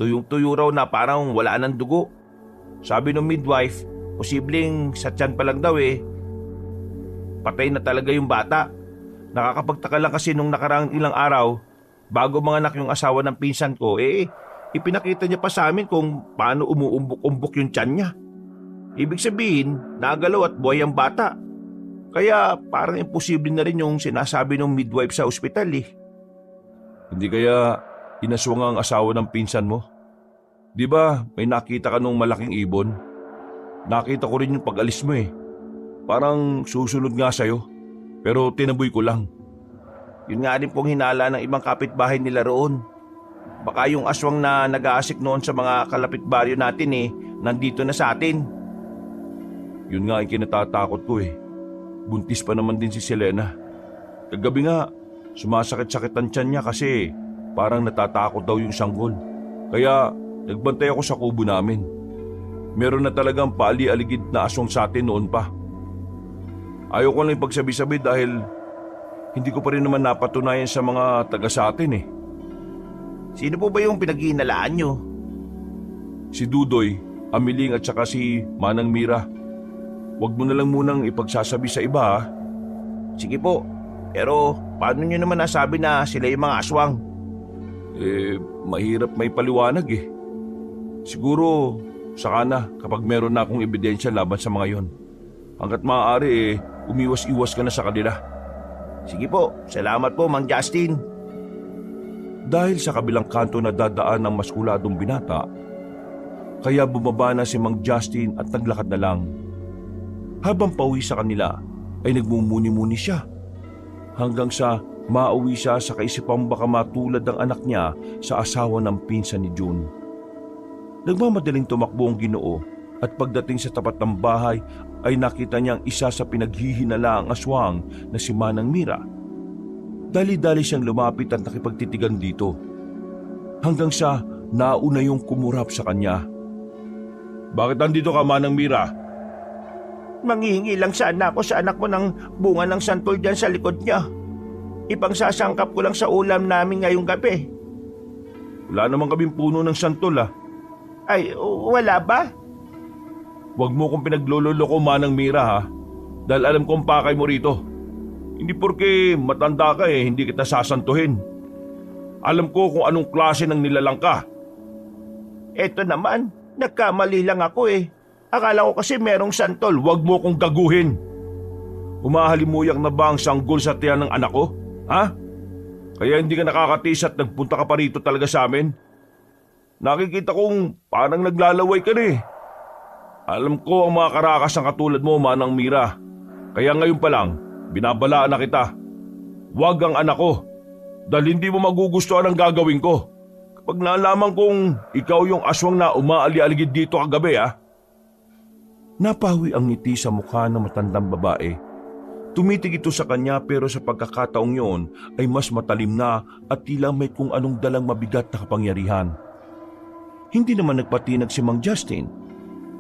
Tuyong-tuyo raw na parang wala ng dugo. Sabi ng midwife, posibleng sa tiyan pa lang daw patay na talaga yung bata. Nakakapagtaka lang kasi nung nakaraang ilang araw, bago manganak yung asawa ng pinsan ko, ipinakita niya pa sa amin kung paano umuumbok-umbok yung tiyan niya. Ibig sabihin, nagalaw at buhay ang bata. Kaya parang imposible na rin yung sinasabi ng midwife sa ospital Hindi kaya inaswang ang asawa ng pinsan mo? Di ba may nakita ka nung malaking ibon? Nakita ko rin yung pag-alis mo Parang susunod nga sa'yo. Pero tinaboy ko lang. Yun nga rin pong hinala ng ibang kapitbahay nila roon. Baka yung aswang na nag-aasik noon sa mga kalapit baryo natin nandito na sa atin. Yun nga ang kinatatakot ko Buntis pa naman din si Selena. Kagabi nga, sumasakit-sakit ang tiyan niya kasi parang natatakot daw yung sanggol. Kaya nagbantay ako sa kubo namin. Meron na talagang paali-aligid na aswang sa atin noon pa. Ayaw ko lang ipagsabi-sabi dahil hindi ko pa rin naman napatunayan sa mga taga sa atin Sino po ba yung pinag-iinalaan nyo? Si Dudoy, Amiling at saka si Manang Mira. Huwag mo na lang munang ipagsasabi sa iba Sige po, pero paano nyo naman nasabi na sila yung mga aswang? Mahirap may paliwanag Siguro, saka na kapag meron na akong ebidensya laban sa mga yon. Hanggat maaari umiwas-iwas ka na sa kanila. Sige po, salamat po Mang Justin. Dahil sa kabilang kanto na dadaan ng maskuladong binata, kaya bumaba na si Mang Justin at naglakad na lang. Habang pauwi sa kanila, ay nagmumuni-muni siya. Hanggang sa mauwi siya sa kaisipang baka matulad ang anak niya sa asawa ng pinsan ni June. Nagmamadaling tumakbo ang Ginoo at pagdating sa tapat ng bahay ay nakita niyang isa sa pinaghihinalaang aswang na si Manang Mira. Dali-dali siyang lumapit at nakipagtitigan dito. Hanggang sa nauna yung kumurap sa kanya. Bakit nandito ka, Manang Mira? Manghihingi lang sana ako sa anak mo ng bunga ng santol dyan sa likod niya. Ipang sasangkap ko lang sa ulam namin ngayong gabi. Wala naman kaming puno ng santol Ay, wala ba? Huwag mo kong pinaglololoko, Manang Mira Dahil alam kong pakay mo rito. Hindi porke matanda ka hindi kita sasantuhin. Alam ko kung anong klase ng nilalang ka. Eto naman, nagkamali lang ako Akala ko kasi merong santol. Huwag mo kong gaguhin. Humahalimuyak na ba ang sanggol sa tiyan ng anak ko? Kaya hindi ka nakakatis at nagpunta ka pa rito talaga sa amin? Nakikita kong parang naglalaway ka na Alam ko ang mga karakas ng katulad mo, Manang Mira. Kaya ngayon pa lang, binabalaan na kita. Huwag ang anak ko. Dahil hindi mo magugustuhan ang gagawin ko. Kapag nalaman kong ikaw yung aswang na umaali-aligid dito kagabi Napawi ang ngiti sa mukha ng matandang babae. Tumitig ito sa kanya pero sa pagkakataong yun ay mas matalim na at tila may kung anong dalang mabigat na kapangyarihan. Hindi naman nagpatinag si Mang Justin.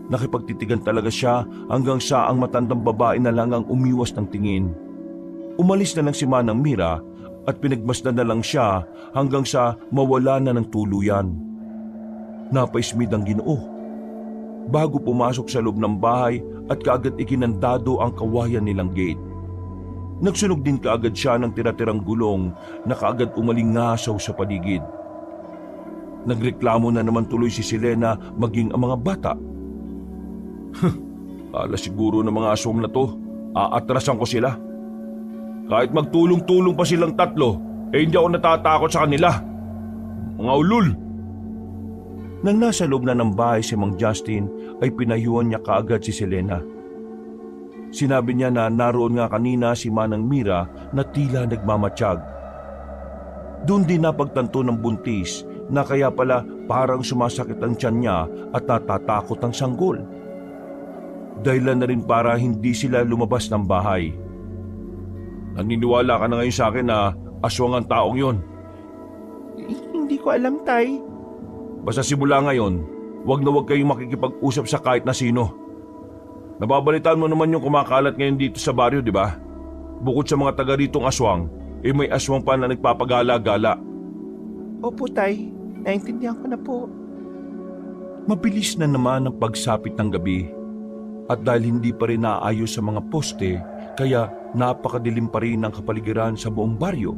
Nakipagtitigan talaga siya hanggang sa ang matandang babae na lang ang umiwas ng tingin. Umalis na lang si Manang Mira at pinagmasdan na lang siya hanggang sa mawala na ng tuluyan. Napaismid ang Ginoo. Bago pumasok sa loob ng bahay at kaagad ikinandado ang kawayan nilang gate. Nagsunog din kaagad siya ng tira-tirang gulong na kaagad umalingasaw sa paligid. Nagreklamo na naman tuloy si Selena maging ang mga bata. Ala siguro ng mga aswang na to, aatrasan ko sila. Kahit magtulong-tulong pa silang tatlo, hindi ako natatakot sa kanila. Mga ulul! Nang nasa loob na ng bahay si Mang Justin ay pinayuhan niya kaagad si Selena. Sinabi niya na naroon nga kanina si Manang Mira na tila nagmamatsyag. Doon din napagtanto ng buntis na kaya pala parang sumasakit ang tiyan niya at natatakot ang sanggol. Dahilan na rin para hindi sila lumabas ng bahay. Naniniwala ka na ngayon sa akin na aswang ang taong yon? Hindi ko alam, Tay. Basta simula ngayon, wag na wag kayong makikipag-usap sa kahit na sino. Nababalitaan mo naman yung kumakalat ngayon dito sa baryo, di ba? Bukod sa mga taga ritong aswang, may aswang pa na nagpapagala-gala. Opo, Tay. Naintindihan ko na po. Mabilis na naman ang pagsapit ng gabi at dahil hindi pa rin naayos sa mga poste kaya napakadilim pa rin ang kapaligiran sa buong baryo.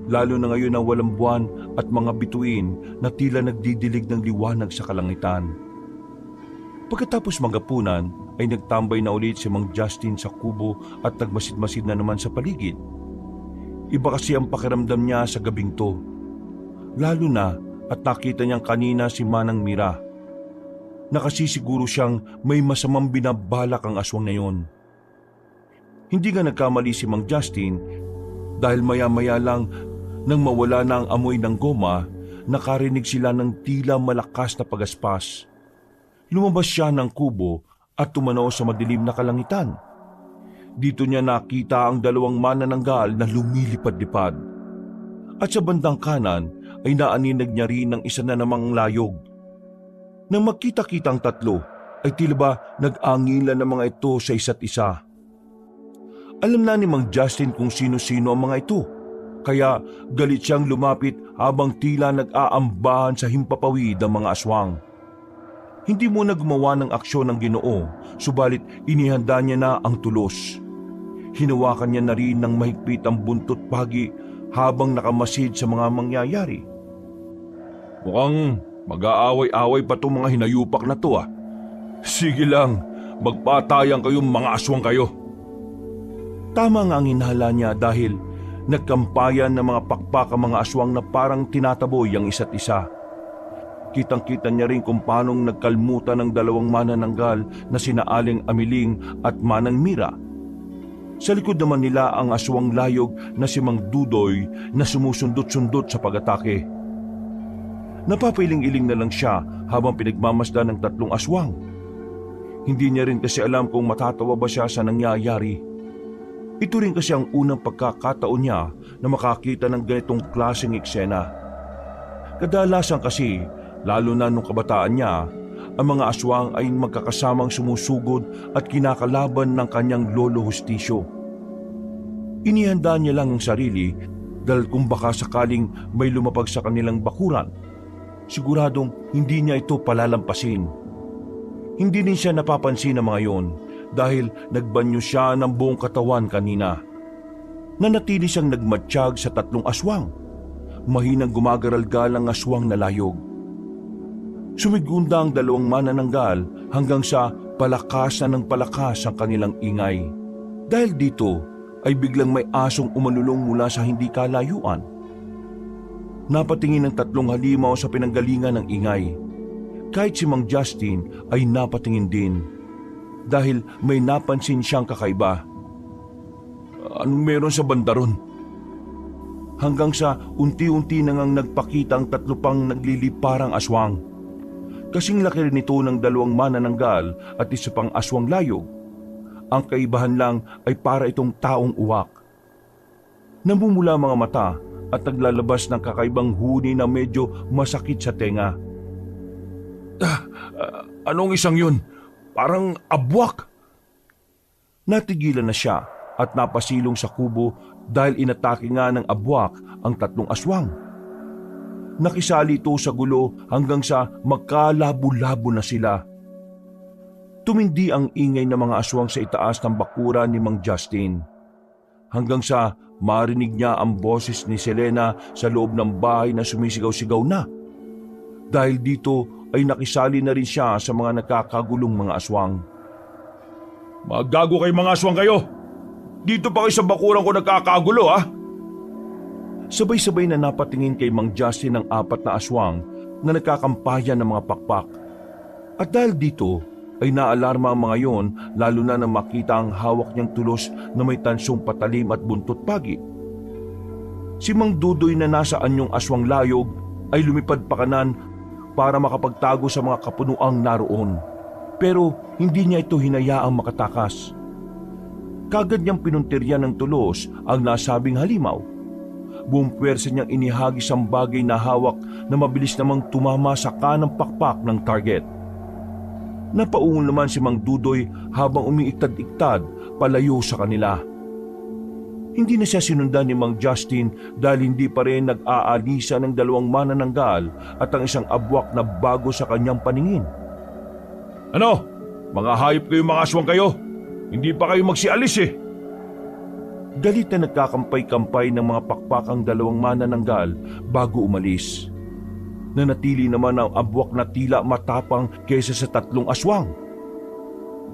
Lalo na ngayon na walang buwan at mga bituin na tila nagdidilig ng liwanag sa kalangitan. Pagkatapos magapunan ay nagtambay na ulit si Mang Justin sa kubo at nagmasid-masid na naman sa paligid. Iba kasi ang pakiramdam niya sa gabing to. Lalo na at nakita niyang kanina si Manang Mira. Nakasisiguro siyang may masamang binabalak ang aswang na yon. Hindi nga nagkamali si Mang Justin dahil maya-maya lang nang mawala na ang amoy ng goma, nakarinig sila ng tila malakas na pagaspas. Lumabas siya ng kubo at tumanaw sa madilim na kalangitan. Dito niya nakita ang dalawang manananggal na lumilipad-lipad. At sa bandang kanan ay naaninag niya rin ng isa na namang layog. Nang magkita-kitang tatlo ay tila ba nag-angilan ng mga ito sa isa't isa. Alam na ni Mang Justin kung sino-sino ang mga ito, kaya galit siyang lumapit habang tila nag-aambahan sa himpapawid ang mga aswang. Hindi muna gumawa ng aksyon ng Ginoo, subalit inihanda niya na ang tulos. Hinawakan niya na rin ng mahigpit ang buntot pagi habang nakamasid sa mga mangyayari. Mukhang mag-aaway-away pa itong mga hinayupak na to ah. Sige lang, magpatayan kayong mga aswang kayo. Tama nga ang inhala niya dahil nagkampayan ng mga pakpak ang mga aswang na parang tinataboy ang isa't isa. Kitang-kita niya rin kung paanong nagkalmutan ng dalawang manananggal na sina Aling Amiling at Manang Mira. Sa likod naman nila ang aswang layog na si Mang Dudoy na sumusundot-sundot sa pag-atake. Napapiling-iling na lang siya habang pinagmamasdan ng tatlong aswang. Hindi niya rin kasi alam kung matatawa ba siya sa nangyayari. Ito rin kasi ang unang pagkakataon niya na makakita ng ganitong klaseng eksena. Kadalasan kasi, lalo na nung kabataan niya, ang mga aswang ay magkakasamang sumusugod at kinakalaban ng kanyang lolo hustisyo. Inihanda niya lang ang sarili dahil kung baka sakaling may lumapag sa kanilang bakuran, siguradong hindi niya ito palalampasin. Hindi din siya napapansin ng mga yon dahil nagbanyo siya ng buong katawan kanina. Nanatili siyang nagmatsyag sa tatlong aswang. Mahinang gumagaralgal ang aswang na layog. Sumigunda ang dalawang manananggal hanggang sa palakas na ng palakas ang kanilang ingay. Dahil dito ay biglang may asong umalulong mula sa hindi kalayuan. Napatingin ang tatlong halimaw sa pinanggalingan ng ingay. Kahit si Mang Justin ay napatingin din dahil may napansin siyang kakaiba. Anong meron sa banda ron? Hanggang sa unti-unti nang nagpakita ang tatlo pang nagliliparang aswang. Kasing laki rin ito ng dalawang manananggal at isa pang aswang layog. Ang kaibahan lang ay para itong taong uwak. Namumula mga mata at naglalabas ng kakaibang huni na medyo masakit sa tenga. Anong isang yun? Parang abwak. Natigilan na siya at napasilong sa kubo dahil inatake nga ng abwak ang tatlong aswang. Nakisali ito sa gulo hanggang sa magkalabo-labo na sila. Tumindi ang ingay ng mga aswang sa itaas ng bakuran ni Mang Justin. Hanggang sa marinig niya ang boses ni Selena sa loob ng bahay na sumisigaw-sigaw na. Dahil dito ay nakisali na rin siya sa mga nakakagulong mga aswang. Magago kayo mga aswang kayo! Dito pa kayo sa bakuran ko nagkakagulo ah! Sabay-sabay na napatingin kay Mang Justin ang apat na aswang na nagkakampayan ng mga pakpak. At dahil dito ay naalarma ang mga yon lalo na nang makita ang hawak niyang tulos na may tansong patalim at buntot pagi. Si Mang Dudoy na nasa anyong aswang layog ay lumipad pa kanan para makapagtago sa mga kapunuang naroon. Pero hindi niya ito hinayaang makatakas. Kagad niyang pinuntirya ng tulos ang nasabing halimaw. Buong puwersa niyang inihagis ang bagay na hawak na mabilis namang tumama sa kanang pakpak ng target. Napaungol naman si Mang Dudoy habang umiiktad-iktad palayo sa kanila. Hindi na siya sinundan ni Mang Justin dahil hindi pa rin nag-aalisa ng 2 manananggal at ang isang abwak na bago sa kanyang paningin. Ano? Mga hayop kayo, mga aswang kayo. Hindi pa kayo magsialis eh. Galit na nagkakampay-kampay ng mga pakpakang 2 manananggal bago umalis. Nanatili naman ang abwak na tila matapang kaysa sa 3 aswang.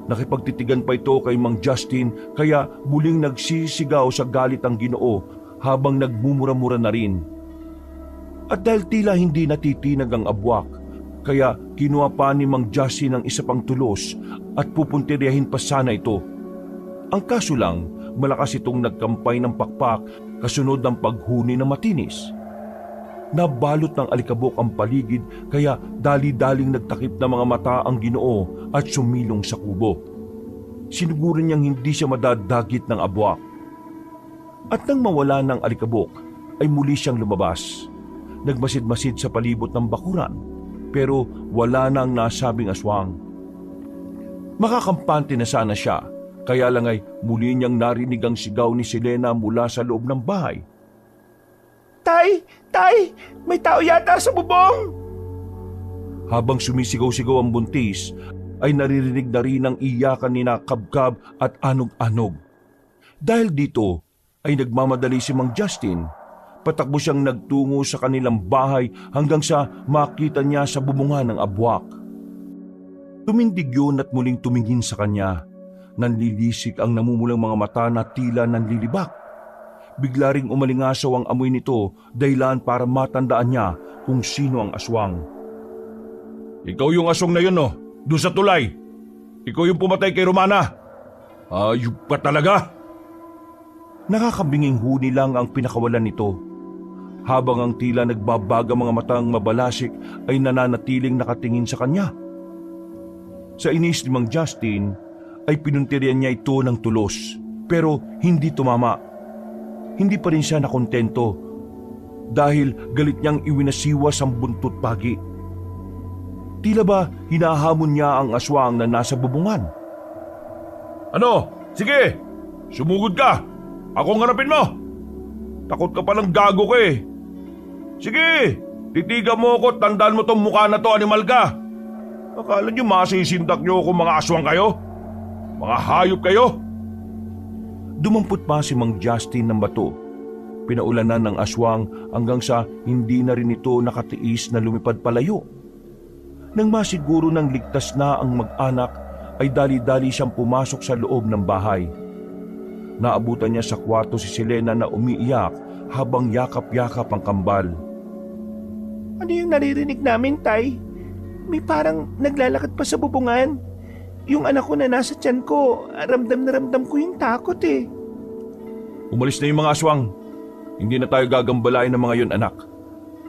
Nakipagtitigan pa ito kay Mang Justin kaya muling nagsisigaw sa galit ang Ginoo habang nagmumura-mura na rin. At dahil tila hindi natitinag ang abwak, kaya kinuha pa ni Mang Justin ang isa pang tulos at pupuntiryahin pa sana ito. Ang kaso lang, malakas itong nagkampay ng pakpak kasunod ng paghuni ng matinis. Nabalot ng alikabok ang paligid kaya dali-daling nagtakip ng mga mata ang Ginoo at sumilong sa kubo. Siniguro niyang hindi siya madadagit ng abwak. At nang mawala ng alikabok ay muli siyang lumabas. Nagmasid-masid sa palibot ng bakuran pero wala nang nasabing aswang. Makakampante na sana siya kaya lang ay muli niyang narinig ang sigaw ni Selena mula sa loob ng bahay. Tay! Tay! May tao yata sa bubong! Habang sumisigaw-sigaw ang buntis, ay naririnig na rin ang iyakan ni Kabkab at Anog-Anog. Dahil dito ay nagmamadali si Mang Justin. Patakbo siyang nagtungo sa kanilang bahay hanggang sa makita niya sa bubungan ng abwak. Tumindig yun at muling tumingin sa kanya. Nanlilisik ang namumulang mga mata na tila nanlilibak. Bigla ring umalingasaw ang amoy nito dahilan para matandaan niya kung sino ang aswang. Ikaw yung aswang na yun, no? Doon sa tulay. Ikaw yung pumatay kay Romana. Ayup ka talaga. Nakakabinging huni lang ang pinakawalan nito. Habang ang tila nagbabaga mga matang mabalasik ay nananatiling nakatingin sa kanya. Sa inis ni Mang Justin ay pinuntiryan niya ito ng tulos pero hindi tumama. Hindi pa rin siya nakontento dahil galit niyang iwinasiwas ang buntot pagi. Tila ba hinahamon niya ang aswang na nasa bubungan? Ano? Sige! Sumugod ka! Akong harapin mo! Takot ka palang gago ka eh. Sige! Titigan mo ako at tandaan mo tong mukha na to, animal ka! Akala niyo masisindak niyo kung mga aswang kayo? Mga hayop kayo? Dumampot pa si Mang Justin ng bato. Pinaulanan ng aswang hanggang sa hindi na rin ito nakatiis na lumipad palayo. Nang masiguro ng ligtas na ang mag-anak, ay dali-dali siyang pumasok sa loob ng bahay. Naabutan niya sa kwarto si Selena na umiiyak habang yakap-yakap ang kambal. Ano yung naririnig namin, Tay? May parang naglalakad pa sa bubungan. Yung anak ko na nasa tiyan ko, ramdam na ramdam ko yung takot eh. Umalis na yung mga aswang. Hindi na tayo gagambalain ng mga yon, anak.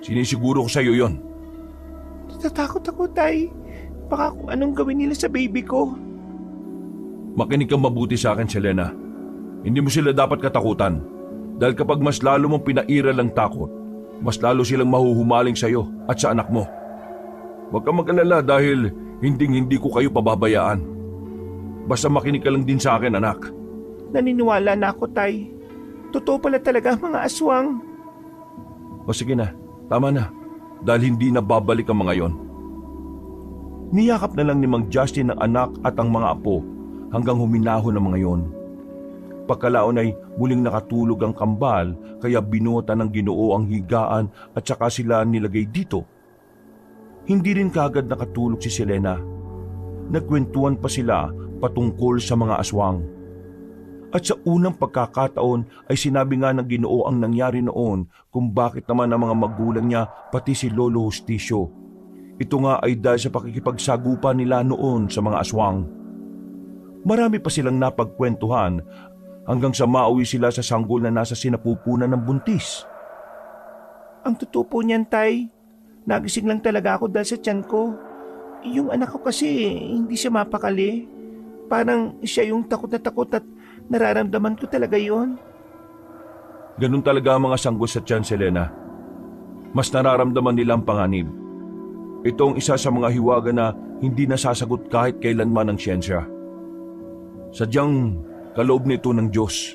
Sinisiguro ko sa iyo yon. Natatakot ako, Tay. Baka kung anong gawin nila sa baby ko. Makinig kang mabuti sa akin, Selena. Hindi mo sila dapat katakutan. Dahil kapag mas lalo mong pinairal ang takot, mas lalo silang mahuhumaling sa iyo at sa anak mo. Huwag kang mag-alala dahil hindi ko kayo pababayaan. Basta makinig ka lang din sa akin, anak. Naniniwala na ako, Tay. Totoo pala talaga ang mga aswang. O sige na, tama na. Dahil hindi na babalik ang mga yon. Niyakap na lang ni Mang Justin ang anak at ang mga apo hanggang huminahon ang mga yon. Pagkalaon ay muling nakatulog ang kambal kaya binuota ng Ginoo ang higaan at saka sila nilagay dito. Hindi rin kagad nakatulog si Selena. Nagkwentuhan pa sila patungkol sa mga aswang. At sa unang pagkakataon ay sinabi nga ng Ginoo ang nangyari noon kung bakit naman ang mga magulang niya pati si Lolo Hosticio. Ito nga ay dahil sa pakikipagsagupan nila noon sa mga aswang. Marami pa silang napagkwentuhan hanggang sa mauwi sila sa sanggol na nasa sinapupunan ng buntis. Ang totoo po niyan, Tay. Nagising lang talaga ako dahil sa tiyan ko. Yung anak ko kasi hindi siya mapakali. Parang siya yung takot at nararamdaman ko talaga yon. Ganun talaga ang mga sanggol sa tiyan, Selena. Mas nararamdaman nila ang panganib. Ito ang isa sa mga hiwaga na hindi nasasagot kahit kailanman ng siyensya. Sadyang kaloob nito ng Diyos.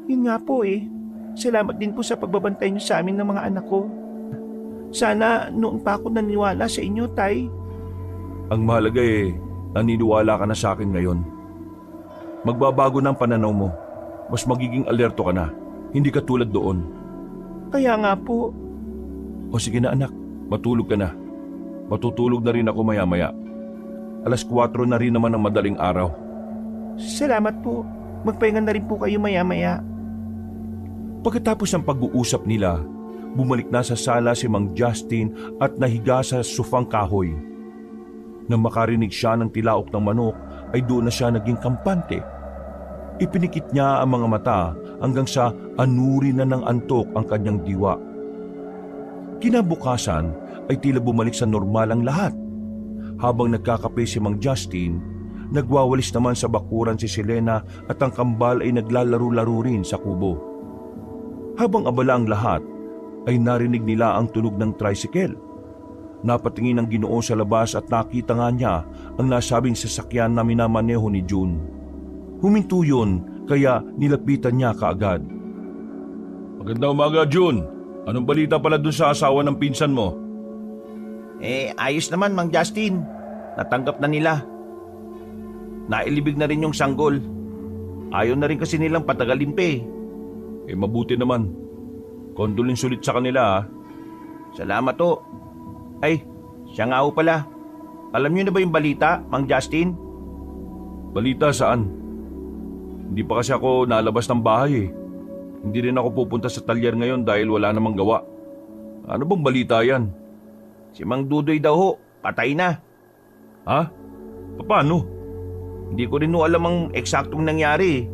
Yun nga po eh. Salamat din po sa pagbabantay niyo sa amin ng mga anak ko. Sana noon pa ako naniwala sa inyo, Tay. Ang mahalaga naniniwala ka na sa akin ngayon. Magbabago ng pananaw mo. Mas magiging alerto ka na. Hindi ka tulad doon. Kaya nga po. O sige na anak, matulog ka na. Matutulog na rin ako maya-maya. 4:00 na rin naman ng madaling araw. Salamat po. Magpahinga na rin po kayo maya-maya. Pagkatapos ng pag-uusap nila, bumalik na sa sala si Mang Justin at nahiga sa sufang kahoy. Nang makarinig siya ng tilaok ng manok ay doon na siya naging kampante. Ipinikit niya ang mga mata hanggang sa anuri na ng antok ang kanyang diwa. Kinabukasan ay tila bumalik sa normal ang lahat. Habang nagkakape si Mang Justin, nagwawalis naman sa bakuran si Selena at ang kambal ay naglalaro-laro rin sa kubo. Habang abala ang lahat, ay narinig nila ang tunog ng tricycle. Napatingin ang Ginoo sa labas at nakita nga niya ang nasabing sasakyan na minamaneho ni June. Huminto yun kaya nilapitan niya kaagad. Magandang umaga, June. Anong balita pala dun sa asawa ng pinsan mo? Ayos naman, Mang Justin. Natanggap na nila. Nailibig na rin yung sanggol. Ayaw na rin kasi nilang patagalin pa eh. Mabuti naman. Condolence ulit sa kanila ha. Salamat ho. Ay, siya nga ho pala. Alam niyo na ba yung balita, Mang Justin? Balita saan? Hindi pa kasi ako nalabas ng bahay eh. Hindi rin ako pupunta sa talyer ngayon dahil wala namang gawa. Ano bang balita yan? Si Mang Dudoy daw ho, patay na. Ha? Paano? Hindi ko rin ho alam ang eksaktong nangyari eh.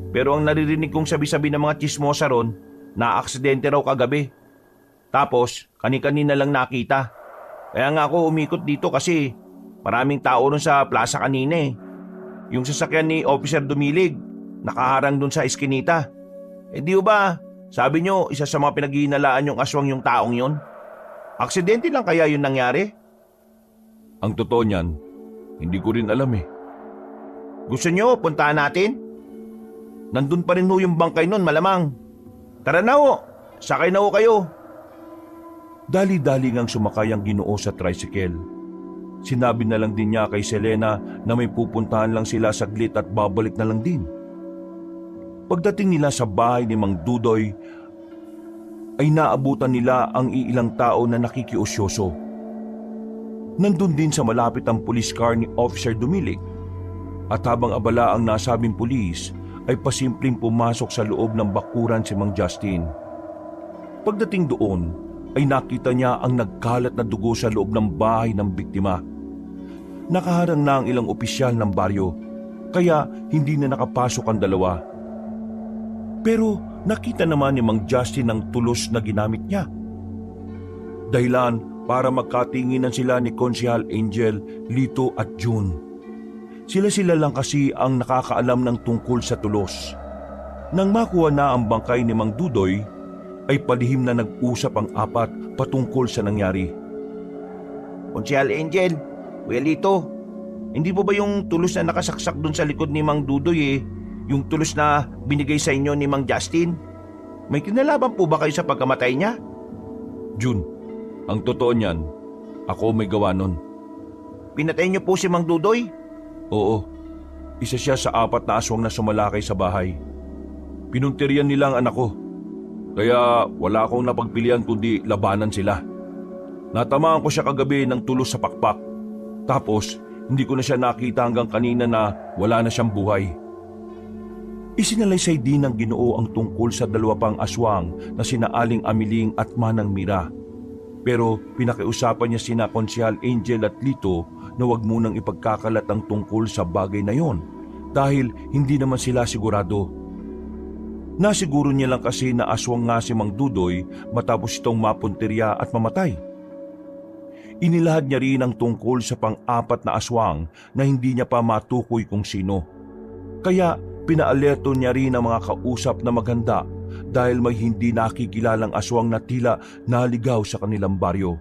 Pero ang naririnig kong sabi-sabi ng mga chismosa ron, na-aksidente raw kagabi. Tapos, kani-kanina lang nakita. Kaya nga ako umikot dito kasi maraming tao ron sa plaza kanina eh. Yung sasakyan ni Officer Dumilig, nakaharang dun sa eskinita. Di ba, sabi nyo, isa sa mga pinaghihinalaan yung aswang yung taong yon? Aksidente lang kaya yun nangyari? Ang totoo niyan, hindi ko rin alam eh. Gusto nyo, puntahan natin? Nandun pa rin ho yung bangkay nun, malamang. Tara na ho, sakay na ho kayo. Dali-dali ngang sumakay ang Ginoo sa tricycle. Sinabi na lang din niya kay Selena na may pupuntahan lang sila saglit at babalik na lang din. Pagdating nila sa bahay ni Mang Dudoy, ay naabutan nila ang iilang tao na nakikiusyoso. Nandun din sa malapit ang police car ni Officer Dumilig. At habang abala ang nasabing pulis, ay pasimpleng pumasok sa loob ng bakuran si Mang Justin. Pagdating doon, ay nakita niya ang nagkalat na dugo sa loob ng bahay ng biktima. Nakaharang na ang ilang opisyal ng baryo, kaya hindi na nakapasok ang dalawa. Pero nakita naman ni Mang Justin ang tulos na ginamit niya. Dahilan para magkatinginan sila ni Konsehal Angel, Lito at June. Sila-sila lang kasi ang nakakaalam ng tungkol sa tulos. Nang makuha na ang bangkay ni Mang Dudoy, ay palihim na nag-usap ang apat patungkol sa nangyari. Konsehal Angel, Kuya Lito, hindi po ba yung tulos na nakasaksak dun sa likod ni Mang Dudoy yung tulos na binigay sa inyo ni Mang Justin? May kinalaban po ba kayo sa pagkamatay niya? June, ang totoo niyan, ako may gawa nun. Pinatay niyo po si Mang Dudoy? Oo, isa siya sa 4 na aswang na sumalakay sa bahay. Pinuntiryan nila ang anak ko, kaya wala akong napagpilian kundi labanan sila. Natamaan ko siya kagabi ng tulos sa pakpak, tapos hindi ko na siya nakita hanggang kanina na wala na siyang buhay. Isinalaysay din ng Ginoo ang tungkol sa 2 pang aswang na sina Aling Amiling at Manang Mira. Pero pinakiusapan niya sina Konsehal Angel at Lito na wag munang ipagkakalat ang tungkol sa bagay na yon dahil hindi naman sila sigurado. Nasiguro niya lang kasi na aswang nga si Mang Dudoy matapos itong mapuntirya at mamatay. Inilahad niya rin ang tungkol sa pang-4 na aswang na hindi niya pa matukoy kung sino. Kaya pinaalerto niya rin ang mga kausap na maganda dahil may hindi nakikilalang aswang na tila naligaw sa kanilang baryo.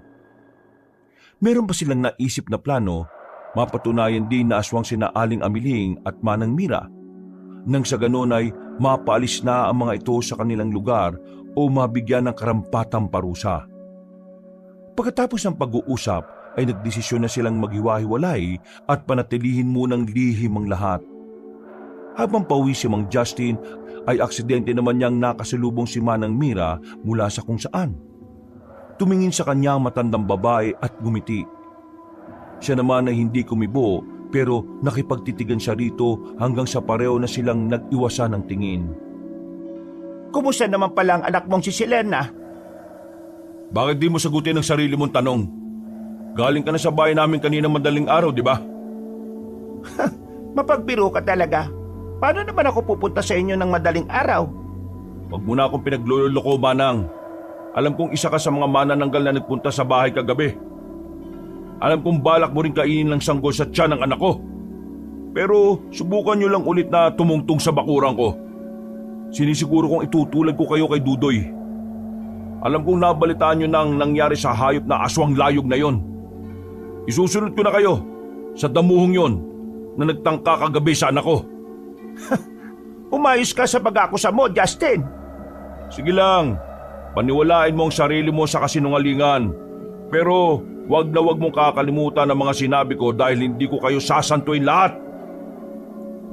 Meron pa silang naisip na plano, mapatunayan din na aswang sina Aling Amiling at Manang Mira. Nang sa ganon ay mapaalis na ang mga ito sa kanilang lugar o mabigyan ng karampatang parusa. Pagkatapos ng pag-uusap ay nagdesisyon na silang maghiwa-hiwalay at panatilihin munang lihim ang lahat. Habang pauwi si Mang Justin ay aksidente naman niyang nakasalubong si Manang Mira mula sa kung saan. Tumingin sa kanya ang matandang babae at gumiti. Siya naman ay hindi kumibo pero nakipagtitigan siya rito hanggang sa pareho na silang nag-iwasan ng tingin. Kumusta naman pala ang anak mong si Selena? Bakit di mo sagutin ang sarili mong tanong? Galing ka na sa bahay namin kanina madaling araw, di ba? Mapagbiro ka talaga. Paano naman ako pupunta sa inyo ng madaling araw? Huwag mo na akong pinagluloko, Manang. Alam kong isa ka sa mga manananggal na nagpunta sa bahay kagabi. Alam kong balak mo rin kainin ng sanggol sa tiyan ng anak ko. Pero subukan nyo lang ulit na tumungtong sa bakurang ko. Sinisiguro kong itutulad ko kayo kay Dudoy. Alam kong nabalitaan nyo nang nangyari sa hayop na aswang layog na yon. Isusunod ko na kayo sa damuhong yon na nagtangka kagabi sa anak ko. Umayos ka sa pag-akusa mo, Justin. Sige lang, paniwalain mo ang sarili mo sa kasinungalingan. Pero wag na wag mong kakalimutan ang mga sinabi ko dahil hindi ko kayo sasantuin lahat.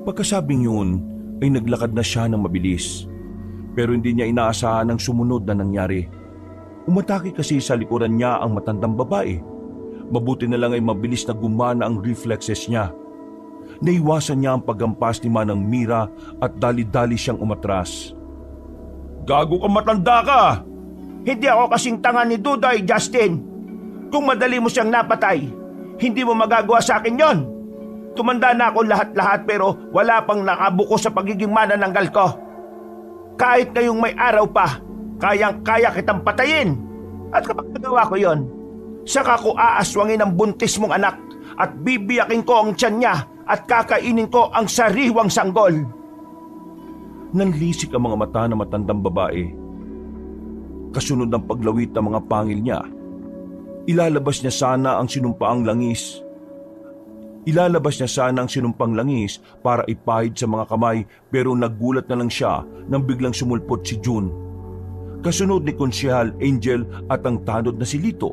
Pagkasabing yun ay naglakad na siya ng mabilis. Pero hindi niya inaasahan ang sumunod na nangyari. Umatake kasi sa likuran niya ang matandang babae. Mabuti na lang ay mabilis na gumana ang reflexes niya. Naiwasan niya ang paggampas ni Manang Mira at dali-dali siyang umatras. Gago ka, matanda ka! Hindi ako kasing tanga ni Dudoy, Justin. Kung madali mo siyang napatay, hindi mo magagawa sa akin yon. Tumanda na ako lahat-lahat pero wala pang nakabuko sa pagiging manananggal ko. Kahit ngayong may araw pa, kayang-kaya kitang patayin. At kapag nagawa ko yon, saka ko aaswangin ang buntis mong anak at bibiyakin ko ang tiyan niya at kakainin ko ang sariwang sanggol. Nanlisik ang mga mata ng matandang babae. Kasunod ng paglawit ng mga pangil niya, ilalabas niya sana ang sinumpaang langis. Para ipahid sa mga kamay pero nagulat na lang siya nang biglang sumulpot si June. Kasunod ni Konsehal Angel at ang tanod na si Lito.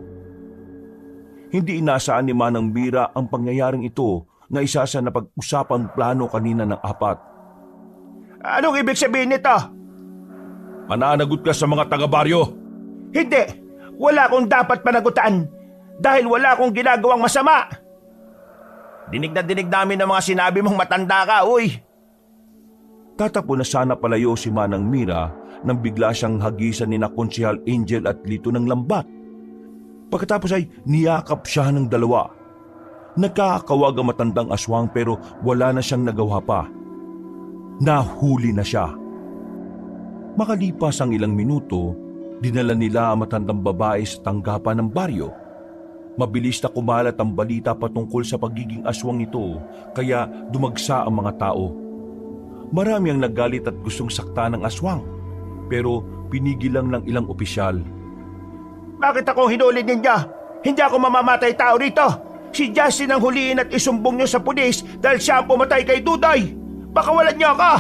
Hindi inasaan ni Manang Mira ang pangyayaring ito na isa sa napag-usapang plano kanina ng apat. Anong ibig sabihin nito? Mananagot ka sa mga taga-baryo. Hindi! Wala akong dapat panagutan dahil wala akong ginagawang masama. Dinig na dinig namin ang mga sinabi mong matanda ka, uy! Tatapo na sana palayo si Manang Mira nang bigla siyang hagisan ni na Konsehal Angel at Lito ng lambat. Pagkatapos ay niyakap siya ng dalawa. Nagkakawag ang matandang aswang pero wala na siyang nagawa pa. Nahuli na siya. Makalipas ang ilang minuto, dinala nila ang matandang babae sa tanggapan ng baryo. Mabilis na kumalat ang balita patungkol sa pagiging aswang nito kaya dumagsa ang mga tao. Marami ang nagalit at gustong sakta ng aswang pero pinigil lang ng ilang opisyal. Bakit ako hinuli ninyo? Hindi ako mamamatay tao rito. Si Justin ang huliin at isumbong niyo sa pulis dahil siya ang pumatay kay Dudoy. Pakawalan niyo ako!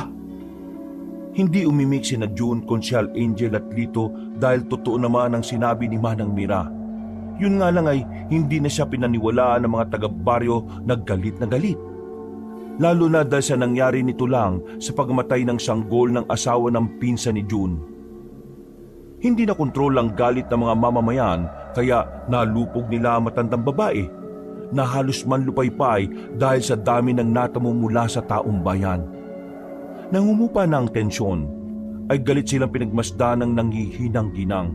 Hindi umimik si na June, Konsehal Angel at Lito dahil totoo naman ang sinabi ni Manang Mira. Yun nga lang ay hindi na siya pinaniwalaan ng mga taga-baryo na galit na galit. Lalo na dahil sa nangyari nito lang sa pagmatay ng sanggol ng asawa ng pinsan ni June. Hindi na kontrol ang galit ng mga mamamayan kaya nalupog nila ang matandang babae na halos manlupaypay dahil sa dami ng natamo mula sa taong bayan. Nang humupa na ang tensyon, ay galit silang pinagmasdan ng nanghihinang ginang.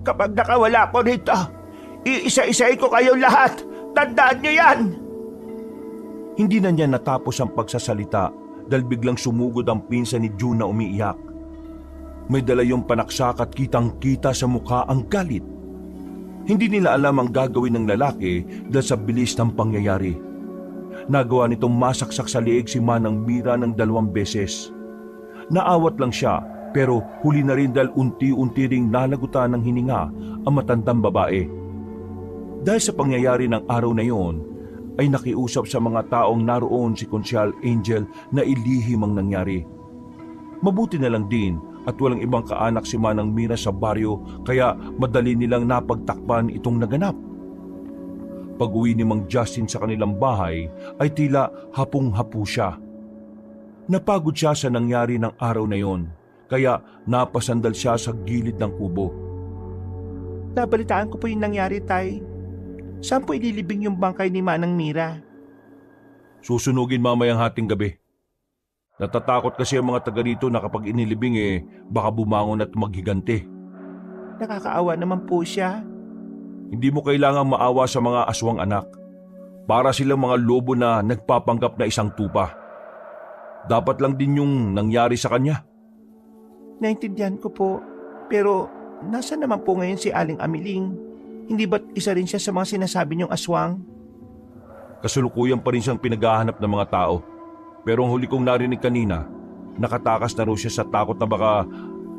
Kapag nakawala ko rito, iisa-isay ko kayong lahat. Tandaan niyo yan! Hindi na niya natapos ang pagsasalita dahil biglang sumugod ang pinsan ni June na umiiyak. May dala yung panaksak at kitang-kita sa mukha ang galit. Hindi nila alam ang gagawin ng lalaki dahil sa bilis ng pangyayari. Nagawa nitong masaksak sa liig si Manang Mira ng 2 beses. Naawat lang siya pero huli na rin dahil unti-unti ring nalagutan ng hininga ang matandang babae. Dahil sa pangyayari ng araw na iyon, ay nakiusap sa mga taong naroon si Konsehal Angel na ilihim ang nangyari. Mabuti na lang din at walang ibang kaanak si Manang Mira sa baryo kaya madali nilang napagtakpan itong naganap. Pag-uwi ni Mang Justin sa kanilang bahay ay tila hapong-hapo siya. Napagod siya sa nangyari ng araw na yon, kaya napasandal siya sa gilid ng kubo. Nabalitaan ko po yung nangyari, Tay. Saan po ililibing yung bangkay ni Manang Mira? Susunugin mamayang hating gabi. Natatakot kasi ang mga taga rito na kapag inilibing baka bumangon at maghigante. Nakakaawa naman po siya. Hindi mo kailangang maawa sa mga aswang anak. Para silang mga lobo na nagpapanggap na isang tupa. Dapat lang din yung nangyari sa kanya. Naintindihan ko po. Pero nasa naman po ngayon si Aling Amiling? Hindi ba't isa rin siya sa mga sinasabi niyong aswang? Kasulukuyan pa rin siyang pinaghahanap ng mga tao. Pero ang huli kong narinig kanina, nakatakas na raw siya sa takot na baka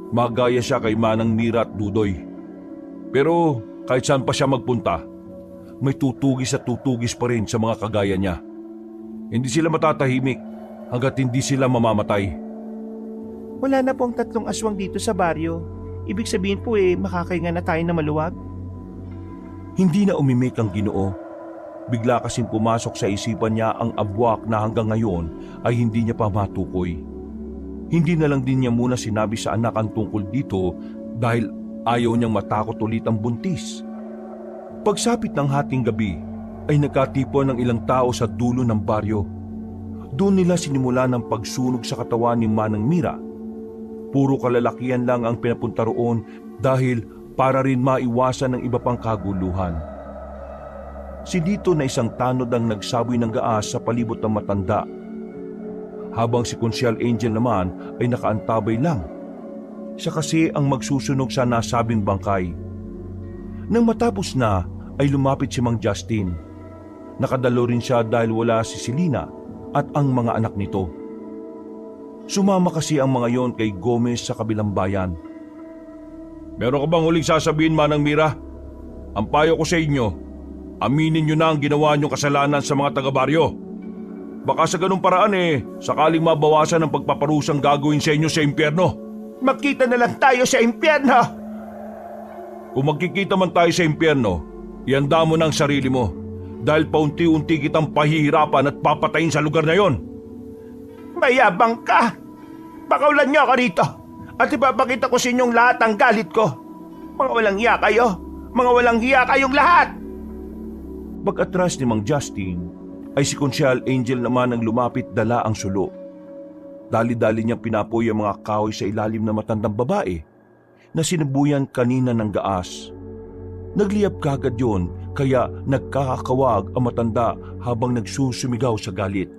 magaya siya kay Manang Mira at Dudoy. Pero kahit saan pa siya magpunta, may tutugis at tutugis pa rin sa mga kagaya niya. Hindi sila matatahimik hanggat hindi sila mamamatay. Wala na pong 3 aswang dito sa baryo. Ibig sabihin po makakahinga na tayo na maluwag. Hindi na umimik ang Ginoo. Bigla kasing pumasok sa isipan niya ang abwak na hanggang ngayon ay hindi niya pa matukoy. Hindi na lang din niya muna sinabi sa anak ang tungkol dito dahil ayaw niyang matakot ulit ang buntis. Pagsapit ng hating gabi ay nagkatipon ng ilang tao sa dulo ng baryo. Doon nila sinimula ng pagsunog sa katawan ni Manang Mira. Puro kalalakihan lang ang pinapunta roon dahil para rin maiwasan ng iba pang kaguluhan. Si Dito na isang tanod ang nagsaboy ng gaas sa palibot ng matanda. Habang si Konsyal Angel naman ay nakaantabay lang. Siya kasi ang magsusunog sa nasabing bangkay. Nang matapos na ay lumapit si Mang Justin. Nakadalo rin siya dahil wala si Selena at ang mga anak nito. Sumama kasi ang mga yon kay Gomez sa kabilang bayan. Meron ka bang huling sasabihin, Manang Mira? Ang payo ko sa inyo, aminin nyo na ang ginawa nyong kasalanan sa mga taga-baryo. Baka sa ganung paraan sakaling mabawasan ang pagpaparusang gagawin sa inyo sa impyerno. Magkita na lang tayo sa impyerno! Kung magkikita man tayo sa impyerno, ihanda mo na ang sarili mo dahil paunti-unti kitang pahihirapan at papatayin sa lugar na yon. Mayabang ka! Pakaulan niyo ako rito at ipapakita ko sa inyong lahat ang galit ko. Mga walang hiya kayo! Mga walang hiya kayong lahat! Pag-atras ni Mang Justin, ay si Konsyal Angel naman ang lumapit dala ang sulo. Dali-dali niyang pinapoy ang mga kahoy sa ilalim ng matandang babae na sinubuyan kanina ng gaas. Nagliyab kagad yon kaya nagkakakawag ang matanda habang nagsusumigaw sa galit.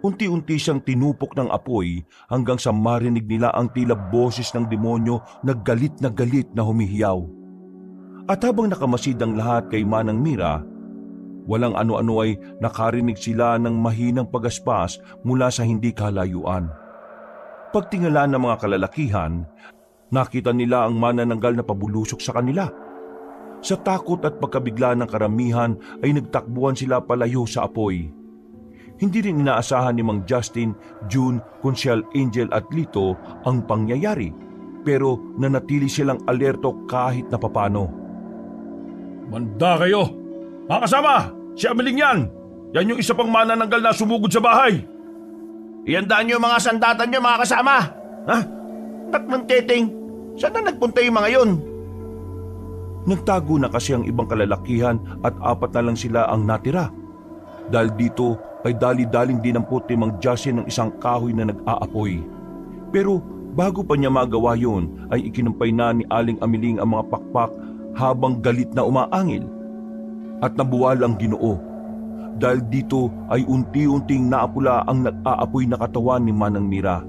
Unti-unti siyang tinupok ng apoy hanggang sa marinig nila ang tila boses ng demonyo na galit na humihiyaw. At habang nakamasid ang lahat kay Manang Mira, walang ano-ano ay nakarinig sila ng mahinang pagaspas mula sa hindi kalayuan. Pagtingala ng mga kalalakihan, nakita nila ang manananggal na pabulusok sa kanila. Sa takot at pagkabigla ng karamihan ay nagtakbuhan sila palayo sa apoy. Hindi rin inaasahan ni Mang Justin, June, Konsyal Angel at Lito ang pangyayari, pero nanatili silang alerto kahit na papano. Manda kayo! Mga kasama! Si Amiling yan! Yan yung isa pang manananggal na sumugod sa bahay! Iandaan niyo mga sandatan niyo mga kasama! Ha? Takmang Teting, saan na nagpunta yung mga yon? Nagtago na kasi ang ibang kalalakihan at 4 na lang sila ang natira. Dahil dito ay dali-daling dinampot ni Mang Justin ng isang kahoy na nag-aapoy. Pero bago pa niya magawa yon ay ikinampay na ni Aling Amiling ang mga pakpak habang galit na umaangil. At nabuwal ang Ginoo. Dahil dito ay unti-unting naapula ang nag-aapoy na katawan ni Manang Mira.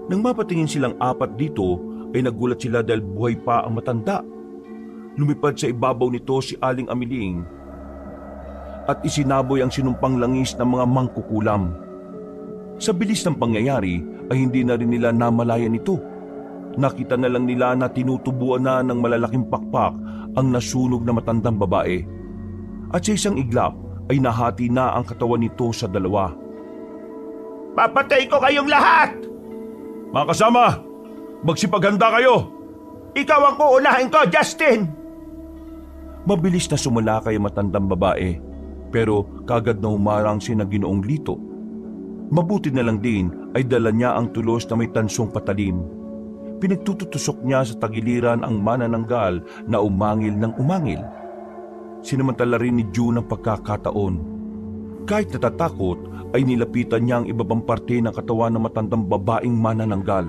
Nang mapatingin silang 4 dito ay nagulat sila dahil buhay pa ang matanda. Lumipad sa ibabaw nito si Aling Amiling at isinaboy ang sinumpang langis ng mga mangkukulam. Sa bilis ng pangyayari ay hindi na rin nila namalayan ito. Nakita na lang nila na tinutubuan na ng malalaking pakpak ang nasunog na matandang babae. At sa isang iglap ay nahati na ang katawan nito sa 2. Papatay ko kayong lahat! Mga kasama, magsipaghanda kayo! Ikaw ang uunahin ko, Justin! Mabilis na sumalakay ang matandang babae, pero kagad na humarang si na Ginoong Lito. Mabuti na lang din ay dala niya ang tulos na may tansong patalim. Pinagtututusok niya sa tagiliran ang manananggal na umangil ng umangil. Sinamantala rin ni June ang pagkakataon. Kahit natatakot ay nilapitan niya ang ibabang parte ng katawan ng matandang babaeng manananggal.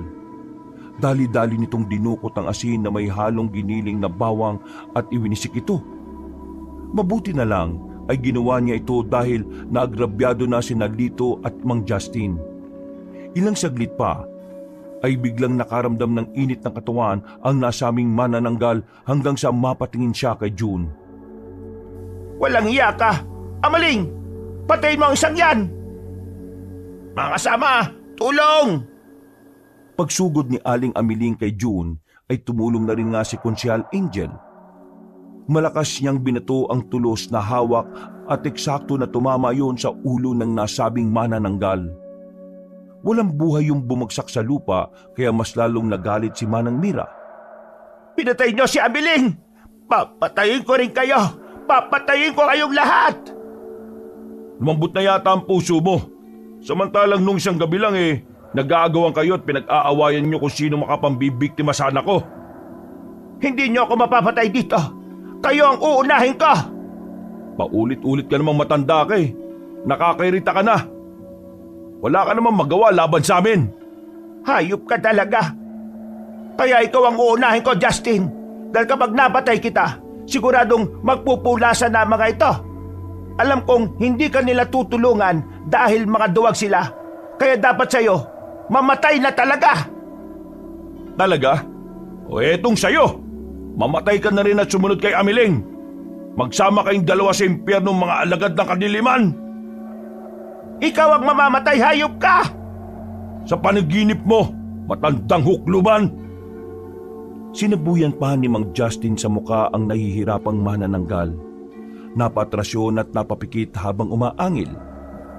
Dali-dali nitong dinukot ang asin na may halong giniling na bawang at iwinisik ito. Mabuti na lang ay ginawa niya ito dahil naagrabyado na si Lito at Mang Justin. Ilang saglit pa ay biglang nakaramdam ng init ng katawan ang nasaming manananggal hanggang sa mapatingin siya kay June. Walang iya ka! Amaling! Patayin mo ang isang yan! Mga kasama, tulong! Pagsugod ni Aling Amiling kay June ay tumulong na rin nga si Konsyal Angel. Malakas niyang binato ang tulos na hawak at eksakto na tumama yon sa ulo ng nasabing manananggal. Walang buhay yung bumagsak sa lupa kaya mas lalong nagalit si Manang Mira. Pinatay niyo si Amiling! Papatayin ko rin kayo! Papatayin ko kayong lahat! Lumambot na yata ang puso mo. Samantalang nung isang gabi lang nag-aagawan kayo at pinag-aawayan niyo kung sino makapambibiktima sa anak ko. Hindi niyo ako mapapatay dito! Kayo ang uunahin ko! Paulit-ulit ka namang matanda ka Nakakairita ka na. Wala ka namang magawa laban sa amin. Hayop ka talaga! Kaya ikaw ang uunahin ko, Justin! Dahil kapag napatay kita, siguradong magpupulasan na mga ito. Alam kong hindi ka nila tutulungan dahil mga duwag sila. Kaya dapat sa'yo, mamatay na talaga! Talaga? O etong sa'yo. Mamatay ka na rin at sumunod kay Amiling. Magsama kayong dalawa sa impyerno mga alagad ng kadiliman. Ikaw ang mamamatay, hayop ka! Sa panaginip mo, matandang hukluban. Sinabuyan pa ni Mang Justin sa muka ang nahihirapang manananggal. Napatrasyon at napapikit habang umaangil.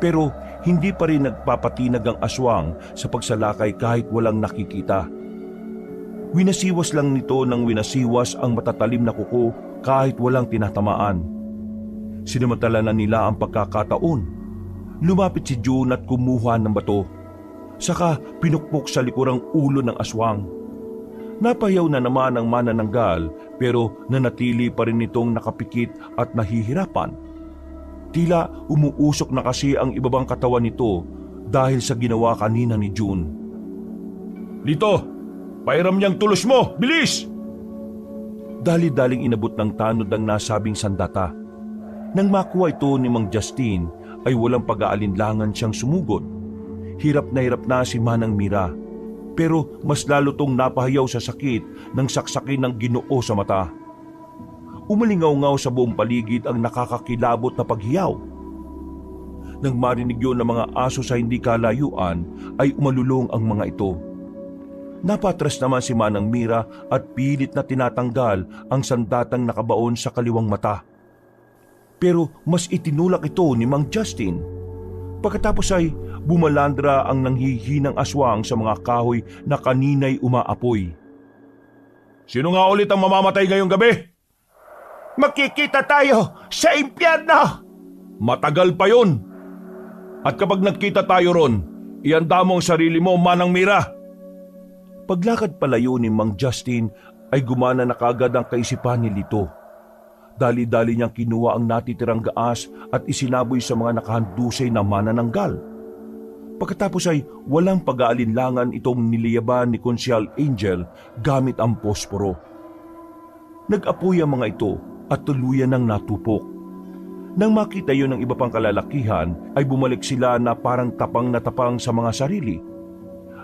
Pero hindi pa rin nagpapatinag ang aswang sa pagsalakay kahit walang nakikita. Winasiwas lang nito ng winasiwas ang matatalim na kuko kahit walang tinatamaan. Sinamantala na nila ang pagkakataon. Lumapit si June at kumuha ng bato. Saka pinukpok sa likurang ulo ng aswang. Napayaw na naman ang manananggal pero nanatili pa rin itong nakapikit at nahihirapan. Tila umuusok na kasi ang ibabang katawan nito dahil sa ginawa kanina ni June. Lito, pairam niyang tulos mo, bilis! Dali-daling inabot ng tanod ang nasabing sandata. Nang makuha ito ni Mang Justin ay walang pag-aalinlangan siyang sumugod. Hirap na si Manang Mira. Pero mas lalo tong napahayaw sa sakit ng saksakin ng Ginoo sa mata. Umalingaw-ngaw sa buong paligid ang nakakakilabot na paghiyaw. Nang marinig yun ng mga aso sa hindi kalayuan ay umalulong ang mga ito. Napatras naman si Manang Mira at pilit na tinatanggal ang sandatang nakabaon sa kaliwang mata. Pero mas itinulak ito ni Mang Justin. Pagkatapos ay bumalandra ang nanghihinang aswang sa mga kahoy na kaninay umaapoy. Sino nga ulit ang mamamatay ngayong gabi? Makikita tayo sa impyerno! Matagal pa yun. At kapag nagkita tayo ron, ihanda mo ang sarili mo, Manang Mira. Paglakad palayo ni Mang Justin ay gumana na kagad ang kaisipan ni Lito. Dali-dali niyang kinuha ang natitirang gaas at isinaboy sa mga nakahandusay na manananggal. Pagkatapos ay walang pag-aalinlangan itong niliyaban ni Konsyal Angel gamit ang posporo. Nag-apoy ang mga ito at tuluyan ng natupok. Nang makita yon ng iba pang kalalakihan ay bumalik sila na parang tapang na tapang sa mga sarili.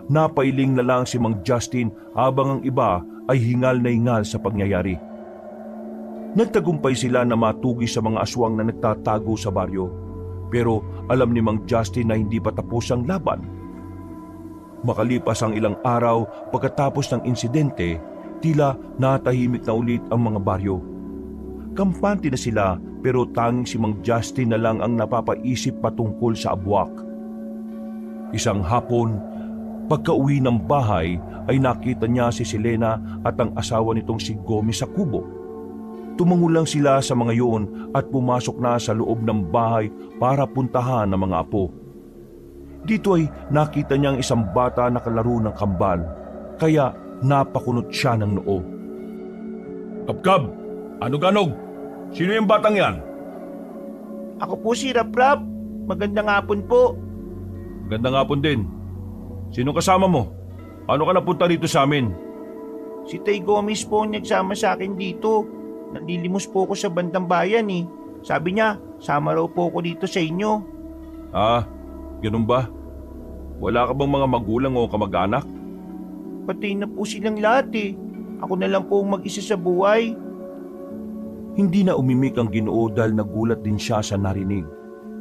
Napailing na lang si Mang Justin habang ang iba ay hingal na hingal sa pangyayari. Nagtagumpay sila na matugi sa mga aswang na nagtatago sa baryo. Pero alam ni Mang Justin na hindi pa tapos ang laban. Makalipas ang ilang araw pagkatapos ng insidente, tila natahimik na ulit ang mga baryo. Kampante na sila pero tanging si Mang Justin na lang ang napapaisip patungkol sa abwak. Isang hapon, Pagka-uwi ng bahay ay nakita niya si Selena at ang asawa nitong si Gomez sa kubo. Tumango lang sila sa mga yun at pumasok na sa loob ng bahay para puntahan ang mga apo. Dito ay nakita niyang isang bata na kalaro ng kambal, kaya napakunot siya ng noo. Kapkab, anog-anog, sino yung batang yan? Ako po si Raprap. Magandang hapon po. Ganda nga po din. Sino kasama mo? Paano ka napunta dito sa amin? Si Tay Gomez po ang nagsama sa akin dito. Nalilimos po ako sa bandang bayan eh. Sabi niya, sama raw po ako dito sa inyo. Ah, ganun ba? Wala ka bang mga magulang o kamag-anak? Patay na po silang lahat eh. Ako na lang po ang mag-isa sa buhay. Hindi na umimik ang Ginoo dahil nagulat din siya sa narinig.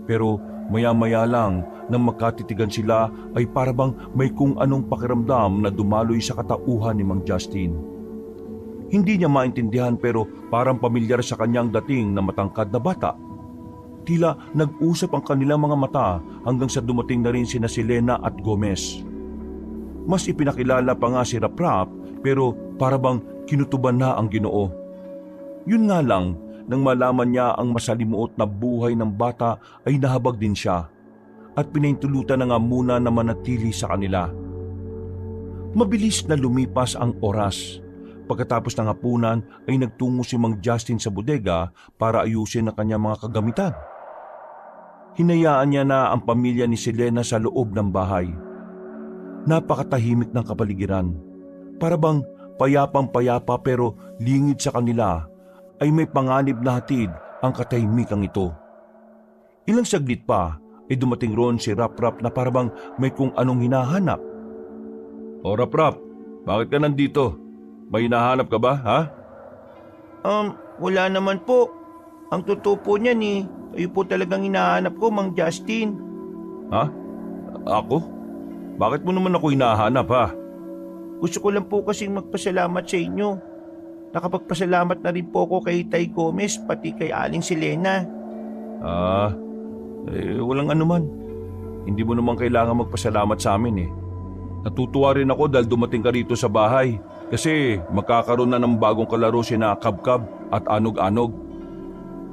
Pero maya-maya lang nang magkatitigan sila ay parabang may kung anong pakiramdam na dumaloy sa katauhan ni Mang Justin. Hindi niya maintindihan pero parang pamilyar sa kanyang dating na matangkad na bata. Tila nag-usap ang kanilang mga mata hanggang sa dumating na rin sina Selena at Gomez. Mas ipinakilala pa nga si Raprap pero parabang kinutuban na ang Ginoo. Yun nga lang, nang malaman niya ang masalimuot na buhay ng bata ay nahabag din siya at pinahintulutan na nga muna na manatili sa kanila. Mabilis na lumipas ang oras. Pagkatapos ng hapunan ay nagtungo si Mang Justin sa bodega para ayusin ang kanyang mga kagamitan. Hinayaan niya na ang pamilya ni Selena sa loob ng bahay. Napakatahimik ng kapaligiran. Para bang payapang-payapa pero lingid sa kanila ay may panganib na hatid ang katahimikang ito. Ilang saglit pa ay dumating roon si Raprap na parabang may kung anong hinahanap. O Raprap, bakit ka nandito? May hinahanap ka ba, ha? Wala naman po. Ang totoo po niyan eh. Kayo po talagang hinahanap ko, Mang Justin. Ha? Ako? Bakit mo naman ako hinahanap, ha? Gusto ko lang po kasing magpasalamat sa inyo. Nakapagpasalamat na rin po ako kay Tay Gomez pati kay Aling Selena. Walang anuman. Hindi mo naman kailangan magpasalamat sa amin eh. Natutuwa rin ako dahil dumating ka rito sa bahay kasi magkakaroon na ng bagong kalaro sina Kabkab at Anog-Anog.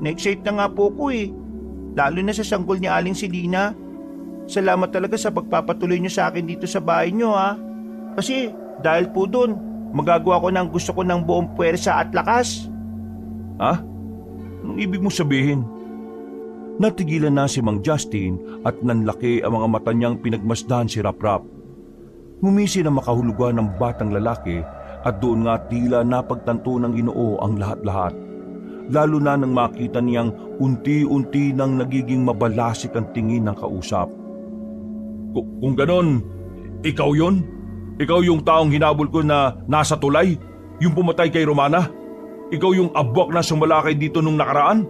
Na-excite na nga po ko eh. Lalo na sa sanggol ni Aling Selena. Salamat talaga sa pagpapatuloy niyo sa akin dito sa bahay niyo ha. Kasi dahil po doon, magagawa ko ng gusto ko ng buong puwersa at lakas. Ha? Anong ibig mo sabihin? Natigilan na si Mang Justin at nanlaki ang mga mata niyang pinagmasdan si Raprap. Ngumisi na makahulugan ng batang lalaki at doon nga tila napagtanto ng Ginoo ang lahat-lahat. Lalo na nang makita niyang unti-unti nang nagiging mabalasik ang tingin ng kausap. Kung ganon, ikaw yon? Ikaw yung taong hinabol ko na nasa tulay? Yung pumatay kay Romana? Ikaw yung abwak na sumalakay dito nung nakaraan?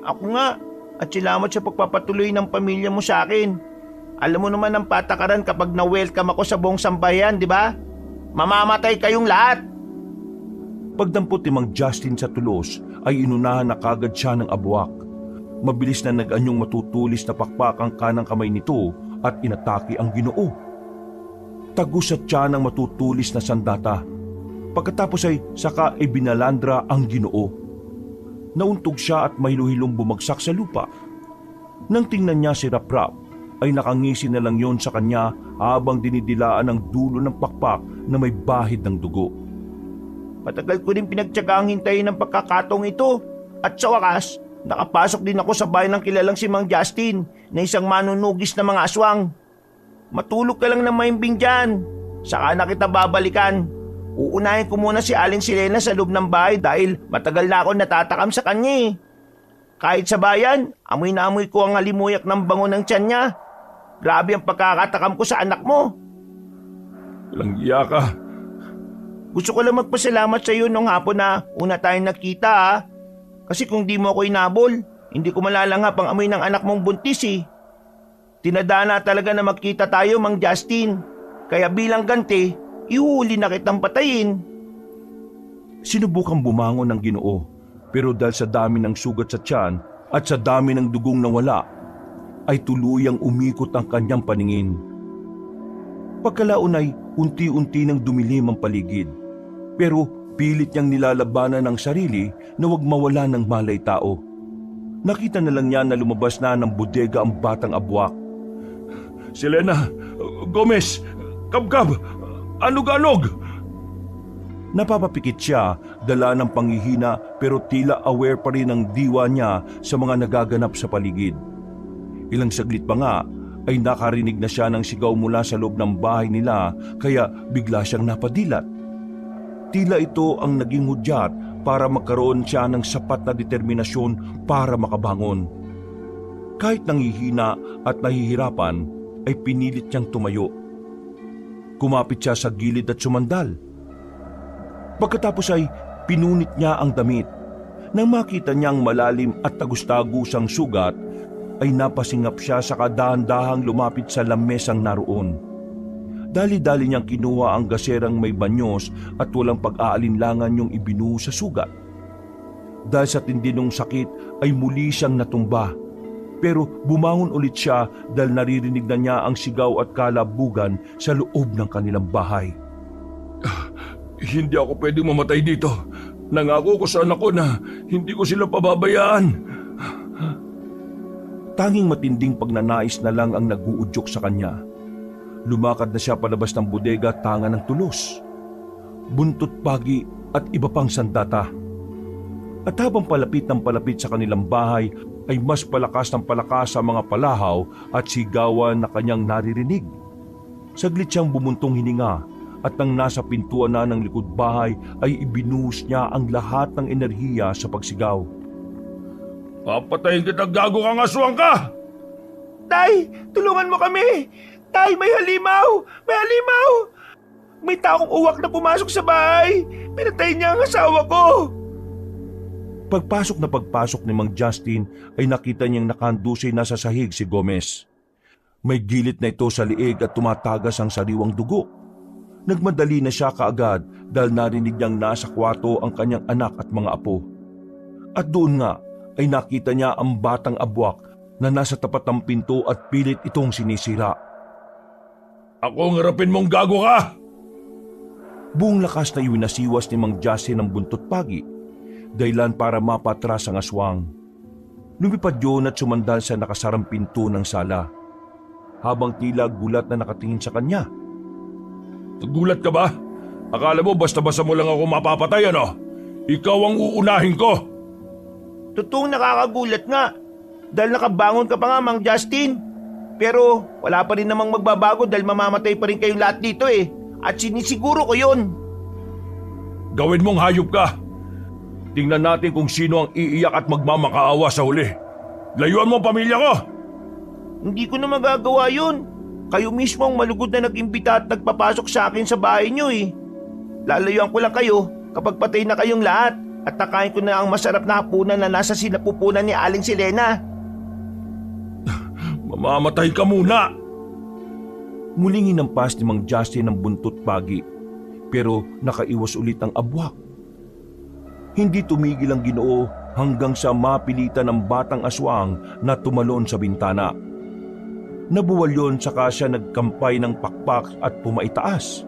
Ako nga. At salamat sa pagpapatuloy ng pamilya mo sa akin. Alam mo naman ang patakaran kapag na-welcome ako sa buong sambayan, di ba? Mamamatay kayong lahat. Pagdampot ni Mang Justin sa tulos ay inunahan na kagad siya ng abwak. Mabilis na nag-anyong matutulis na pakpak ang kanang kamay nito at inatake ang Ginoo. Tagus at siya ng matutulis na sandata. Pagkatapos ay saka binalandra ang Ginoo. Nauntog siya at mahiluhilong bumagsak sa lupa. Nang tingnan niya si Raprap, ay nakangisi na lang yon sa kanya habang dinidilaan ang dulo ng pakpak na may bahid ng dugo. Matagal ko rin pinagtyagang hintayin ng pagkakataong ito. At sa wakas, nakapasok din ako sa bayan ng kilalang si Mang Justin na isang manunugis na mga aswang. Matulog ka lang na maimbing dyan. Saka na kita babalikan. Uunahin ko muna si Aling Selena sa loob ng bahay dahil matagal na ako natatakam sa kanya eh. Kahit sa bayan, amoy na amoy ko ang halimuyak ng bango ng tiyan niya. Grabe ang pagkakatakam ko sa anak mo. Walang iya ka. Gusto ko lang magpasalamat sa iyo nung hapon na una tayong nakita ha. Kasi kung di mo ako inabol, hindi ko malalangap ang amoy ng anak mong buntis eh. Tinadana talaga na magkita tayo, Mang Justin. Kaya bilang ganti, ihuli na kitang patayin. Sinubukang bumangon ng Ginoo, pero dahil sa dami ng sugat sa tiyan at sa dami ng dugong nawala, ay tuluyang umikot ang kanyang paningin. Pagkalaon ay unti-unti nang dumilim ang paligid. Pero pilit niyang nilalabanan ang sarili na huwag mawala ng malay tao. Nakita na lang niya na lumabas na ng bodega ang batang abwak. Selena, Gomez, Kabkab, anog-anog! Napapapikit siya, dala ng panghihina pero tila aware pa rin ang diwa niya sa mga nagaganap sa paligid. Ilang saglit pa nga ay nakarinig na siya ng sigaw mula sa loob ng bahay nila kaya bigla siyang napadilat. Tila ito ang naging hudyat para magkaroon siya ng sapat na determinasyon para makabangon. Kahit nanghihina at nahihirapan ay pinilit niyang tumayo. Kumapit siya sa gilid at sumandal. Pagkatapos ay pinunit niya ang damit. Nang makita niyang malalim at tagus-tagusang sugat, ay napasingap siya sa kadahan-dahang lumapit sa lamesang naroon. Dali-dali niyang kinuha ang gaserang may banyos at walang pag-aalinlangan yung ibinuho sa sugat. Dahil sa tindi ng sakit ay muli siyang natumba. Pero bumangon ulit siya dahil naririnig na niya ang sigaw at kalabugan sa loob ng kanilang bahay. Hindi ako pwedeng mamatay dito. Nangako ko sa anak ko na hindi ko sila pababayaan. Tanging matinding pagnanais na lang ang nag-uudyok sa kanya. Lumakad na siya palabas ng bodega tanga ng tulos. Buntot pagi at iba pang sandata. At habang palapit ng palapit sa kanilang bahay, ay mas palakas ng palakas ang mga palahaw at sigawan na kanyang naririnig. Saglit siyang bumuntong hininga at nang nasa pintuan na ng likod bahay ay ibinuhos niya ang lahat ng enerhiya sa pagsigaw. Papatayin kita, gago kang aswang ka! Tay, tulungan mo kami! Tay, may halimaw! May halimaw! May taong uwak na pumasok sa bahay! Pinatay niya ang asawa ko! Pagpasok ni Mang Justin ay nakita niyang nakandusay na sa sahig si Gomez. May gilit na ito sa liig at tumatagas ang sariwang dugo. Nagmadali na siya kaagad dahil narinig niyang nasa kwarto ang kanyang anak at mga apo. At doon nga ay nakita niya ang batang abwak na nasa tapat ng pinto at pilit itong sinisira. Ako ang harapin mong gago ka! Buong lakas na iwinasiwas ni Mang Justin ang buntot pagi, dahilan para mapatras ang aswang. Lumipad yun at sumandal sa nakasarang pinto ng sala, habang tila gulat na nakatingin sa kanya. Nagulat ka ba? Akala mo basta-basta mo lang ako mapapatay, ano? Ikaw ang uunahin ko! Totoong nakakagulat nga. Dahil nakabangon ka pa nga, Mang Justin. Pero wala pa rin namang magbabago dahil mamamatay pa rin kayong lahat dito eh. At sinisiguro ko yun. Gawin mong hayop ka. Tingnan natin kung sino ang iiyak at magmamakaawa sa huli. Layuan mo ang pamilya ko! Hindi ko na magagawa yun. Kayo mismo ang malugod na nag-imbita at nagpapasok sa akin sa bahay niyo eh. Lalayuan ko lang kayo kapag patay na kayong lahat at nakain ko na ang masarap na hapunan na nasa sinapupunan ni Aling Selena. Mamamatay ka muna! Muling hinampas ni Mang Justin ang buntot pagi, pero nakaiwas ulit ang abwak. Hindi tumigil ang Ginoo hanggang sa mapilitan ng batang aswang na tumalon sa bintana. Nabuwal yon saka siya nagkampay ng pakpak at pumaitaas.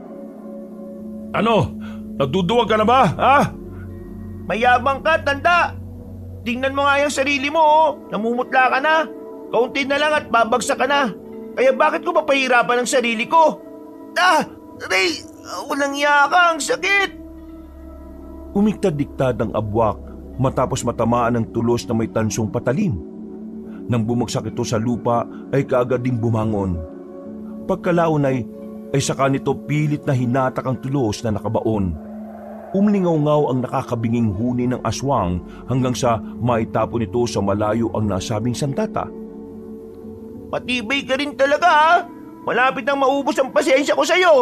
Ano? Nagduduwag ka na ba, ha? Mayabang ka, tanda! Tingnan mo nga yung sarili mo oh. Namumutla ka na. Kaunti na lang at babagsak ka na. Kaya bakit ko papahirapan ang sarili ko? Ray! Walang iya ka, ang sakit! Umiktad-diktad ang abwak matapos matamaan ng tulos na may tansong patalim. Nang bumagsak ito sa lupa ay kaagad ding bumangon. Pagkalaon ay saka nito pilit na hinatak ang tulos na nakabaon. Umlingaw-ngaw ang nakakabinging huni ng aswang hanggang sa maitapon ito sa malayo ang nasabing sandata. Matibay ka rin talaga ha! Malapit nang maubos ang pasensya ko sa'yo!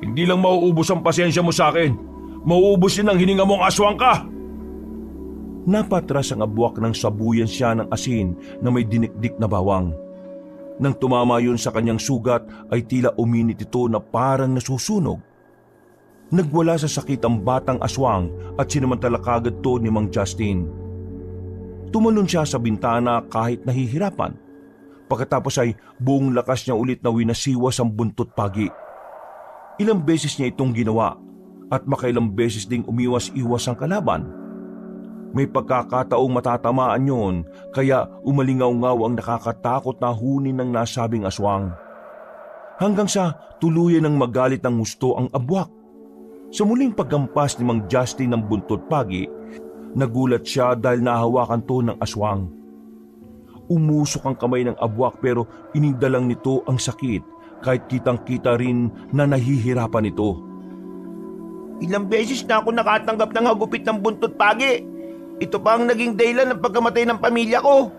Hindi lang mauubos ang pasensya mo sa akin. Mauubos din ang hininga mong aswang ka! Napatras ang abwak ng sabuyan siya ng asin na may dinikdik na bawang. Nang tumama yun sa kanyang sugat ay tila uminit ito na parang nasusunog. Nagwala sa sakit ang batang aswang at sinamantala kagad to ni Mang Justin. Tumalon siya sa bintana kahit nahihirapan. Pagkatapos ay buong lakas niya ulit na winasiwas ang buntot pagi. Ilang beses niya itong ginawa at makailang beses ding umiwas-iwas ang kalaban. May pagkakataong matatamaan yon kaya umalingaw-ngaw ang nakakatakot na huni ng nasabing aswang. Hanggang sa tuluyan ng magalit ng husto ang abwak. Sa muling paggampas ni Mang Justin ng buntot pagi, nagulat siya dahil nahawakan to ng aswang. Umusok ang kamay ng abwak pero inindalang nito ang sakit kahit kitang-kita rin na nahihirapan ito. Ilang beses na ako nakatanggap ng hagupit ng buntot pagi. Ito pa ang naging dahilan ng pagkamatay ng pamilya ko.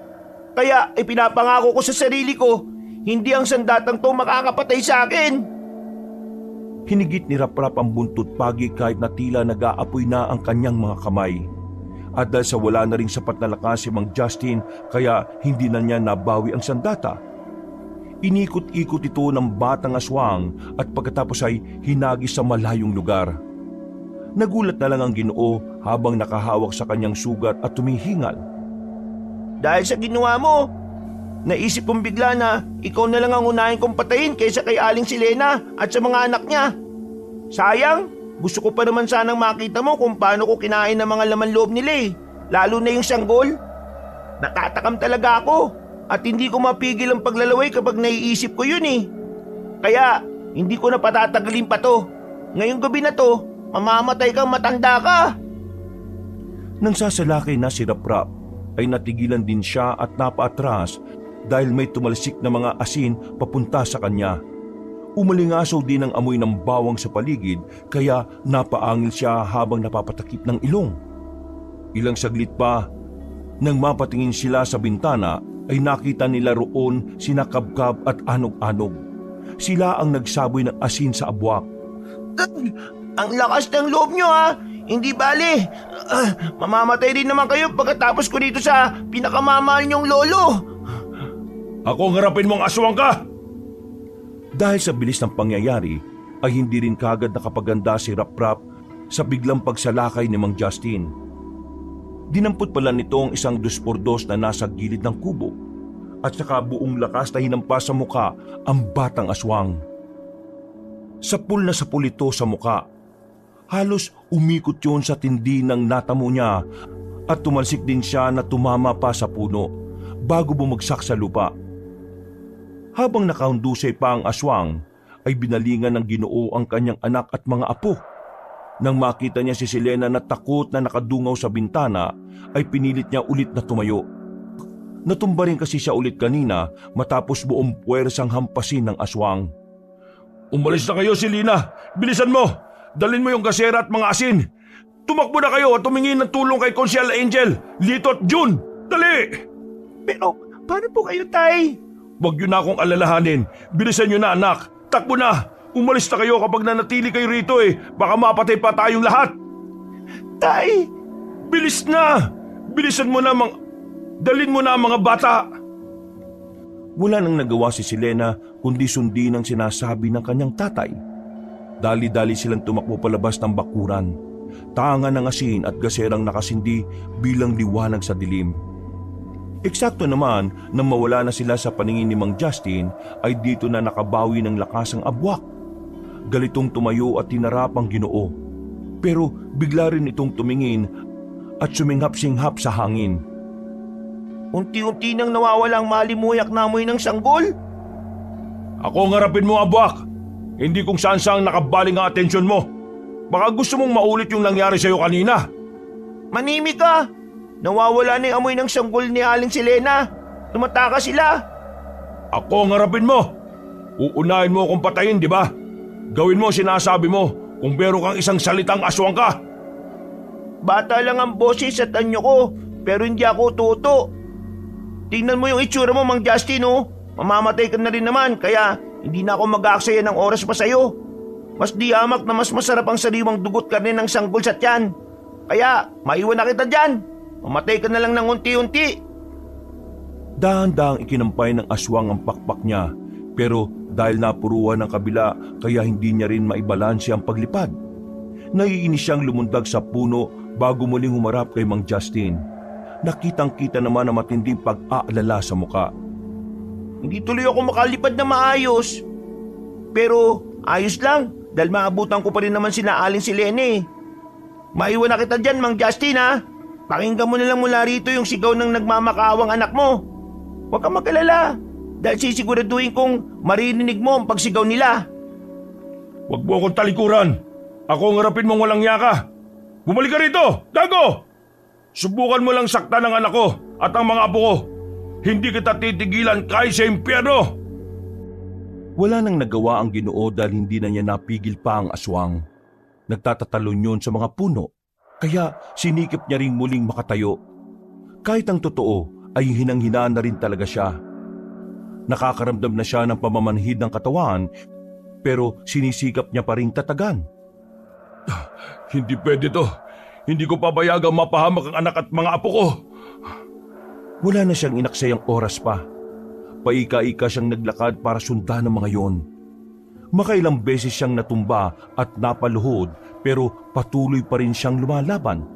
Kaya ipinapangako ko sa sarili ko, hindi ang sandatang to makakapatay sa akin. Hinigit ni Raprap ang buntot pagi kahit na tila nag-aapoy na ang kanyang mga kamay. At dahil sa wala na ring sapat na lakas si Mang Justin kaya hindi na niya nabawi ang sandata. Inikot-ikot ito ng batang aswang at pagkatapos ay hinagis sa malayong lugar. Nagulat na lang ang Ginoo habang nakahawak sa kanyang sugat at tumihingal. Dahil sa ginawa mo, naisip kong bigla na ikaw na lang ang unahin kong patayin kaysa kay Aling Selena at sa mga anak niya. Sayang, gusto ko pa naman sanang makita mo kung paano ko kinain ng mga laman loob nila eh. Lalo na yung sanggol. Natatakam talaga ako at hindi ko mapigil ang paglalaway kapag naiisip ko yun eh. Kaya hindi ko na patatagalin pa to. Ngayong gabi na to, mamamatay kang matanda ka. Nang sasalakay na si Raprap, ay natigilan din siya at napaatras dahil may tumalsik na mga asin papunta sa kanya. Umalingasaw din ang amoy ng bawang sa paligid kaya napaangil siya habang napapatakip ng ilong. Ilang saglit pa, nang mapatingin sila sa bintana ay nakita nila roon sina Kabkab at Anog-Anog. Sila ang nagsaboy ng asin sa abwak. Ang lakas ng loob nyo ha. Hindi bali. Mamamatay rin naman kayo pagkatapos ko dito sa pinakamamahal nyong lolo. Ako ang harapin mong aswang ka! Dahil sa bilis ng pangyayari ay hindi rin kagad nakapaganda si Raprap sa biglang pagsalakay ni Mang Justin. Dinampot pala nito ang isang 2x2 na nasa gilid ng kubo at saka buong lakas na hinampas sa muka ang batang aswang. Sapul na sapul ito sa muka. Halos umikot yun sa tindi ng natamo niya at tumalsik din siya na tumama pa sa puno bago bumagsak sa lupa. Habang nakahundusay pa ang aswang, ay binalingan ng Ginoo ang kanyang anak at mga apo. Nang makita niya si Selena na takot na nakadungaw sa bintana, ay pinilit niya ulit na tumayo. Natumba rin kasi siya ulit kanina matapos buong puwersang hampasin ng aswang. Umalis na kayo, Selena! Bilisan mo! Dalin mo yung gasera at mga asin! Tumakbo na kayo at tumingin ng tulong kay Consial Angel, Lito at June! Dali! Pero paano po kayo, Tay? Huwag yun na akong alalahanin. Bilisan nyo na, anak. Takbo na! Umalis na kayo kapag nanatili kayo rito eh. Baka mapatay pa tayong lahat. Tay! Bilis na! Bilisan mo na dalin mo na ang mga bata! Wala nang nagawa si Selena kundi sundin ang sinasabi ng kanyang tatay. Dali-dali silang tumakbo palabas ng bakuran. Tanga ng asin at gaserang nakasindi bilang liwanag sa dilim. Eksakto naman nang mawala na sila sa paningin ni Mang Justin ay dito na nakabawi ng lakas ang abwak. Galitong tumayo at tinarap ang Ginoo. Pero bigla rin itong tumingin at suminghap-singhap sa hangin. Unti-unti nang nawawala ang malimuyak na amoy ng sanggol. Ako ang harapin mo, abwak. Hindi kung saan-saan nakabaling ang atensyon mo. Baka gusto mong maulit yung nangyari sa'yo kanina. Manimik ka! Nawawala na yung amoy ng sanggol ni Aling Selena. Tumataka sila. Ako ang harapin mo. Uunahin mo akong patayin, di ba? Gawin mo sinasabi mo kung meron kang isang salitang aswang ka. Bata lang ang boses at anyo ko, pero hindi ako tuto. Tingnan mo yung itsura mo, Mang Justin, oh. Mamamatay ka na rin naman, kaya hindi na ako mag-aaksaya ng oras pa sa'yo. Mas di amak na mas masarap ang sariwang dugot karne ng sanggol sa tiyan. Kaya, maiwan na kita dyan. Mamatay ka na lang ng unti-unti. Dahan-dahang ikinampay ng aswang ang pakpak niya, pero dahil napuruan ng kabila kaya hindi niya rin maibalanse ang paglipad. Naiinis siyang lumundag sa puno bago muling humarap kay Mang Justin. Nakitang-kita naman ang matinding pag-aalala sa muka. Hindi tuloy ako makalipad na maayos. Pero ayos lang dahil maabutan ko pa rin naman sina Aling Silene. Maiwan na kita dyan, Mang Justin ha. Pakinggan mo na lang mula rito yung sigaw ng nagmamakawang anak mo. Huwag kang mag-alala dahil sisiguraduhin kong maririnig mo ang pagsigaw nila. Huwag mo akong talikuran. Ako ang harapin mong walang yaka. Bumalik ka rito, Dago! Subukan mo lang saktan ang anak ko at ang mga apo ko. Hindi kita titigilan kahit sa impyerno. Wala nang nagawa ang Ginoo dahil hindi na niya napigil pa ang aswang. Nagtatatalon yun sa mga puno, kaya sinikip niya ring muling makatayo. Kahit ang totoo ay hinang-hinaan na rin talaga siya. Nakakaramdam na siya ng pamamanhid ng katawan, pero sinisikap niya pa ring tatagan. Hindi pwede to. Hindi ko pabayagang mapahamak ang anak at mga apo ko. Wala na siyang inaksayang oras pa. Paika-ika siyang naglakad para sundan ang mga yon. Makailang beses siyang natumba at napaluhod pero patuloy pa rin siyang lumalaban.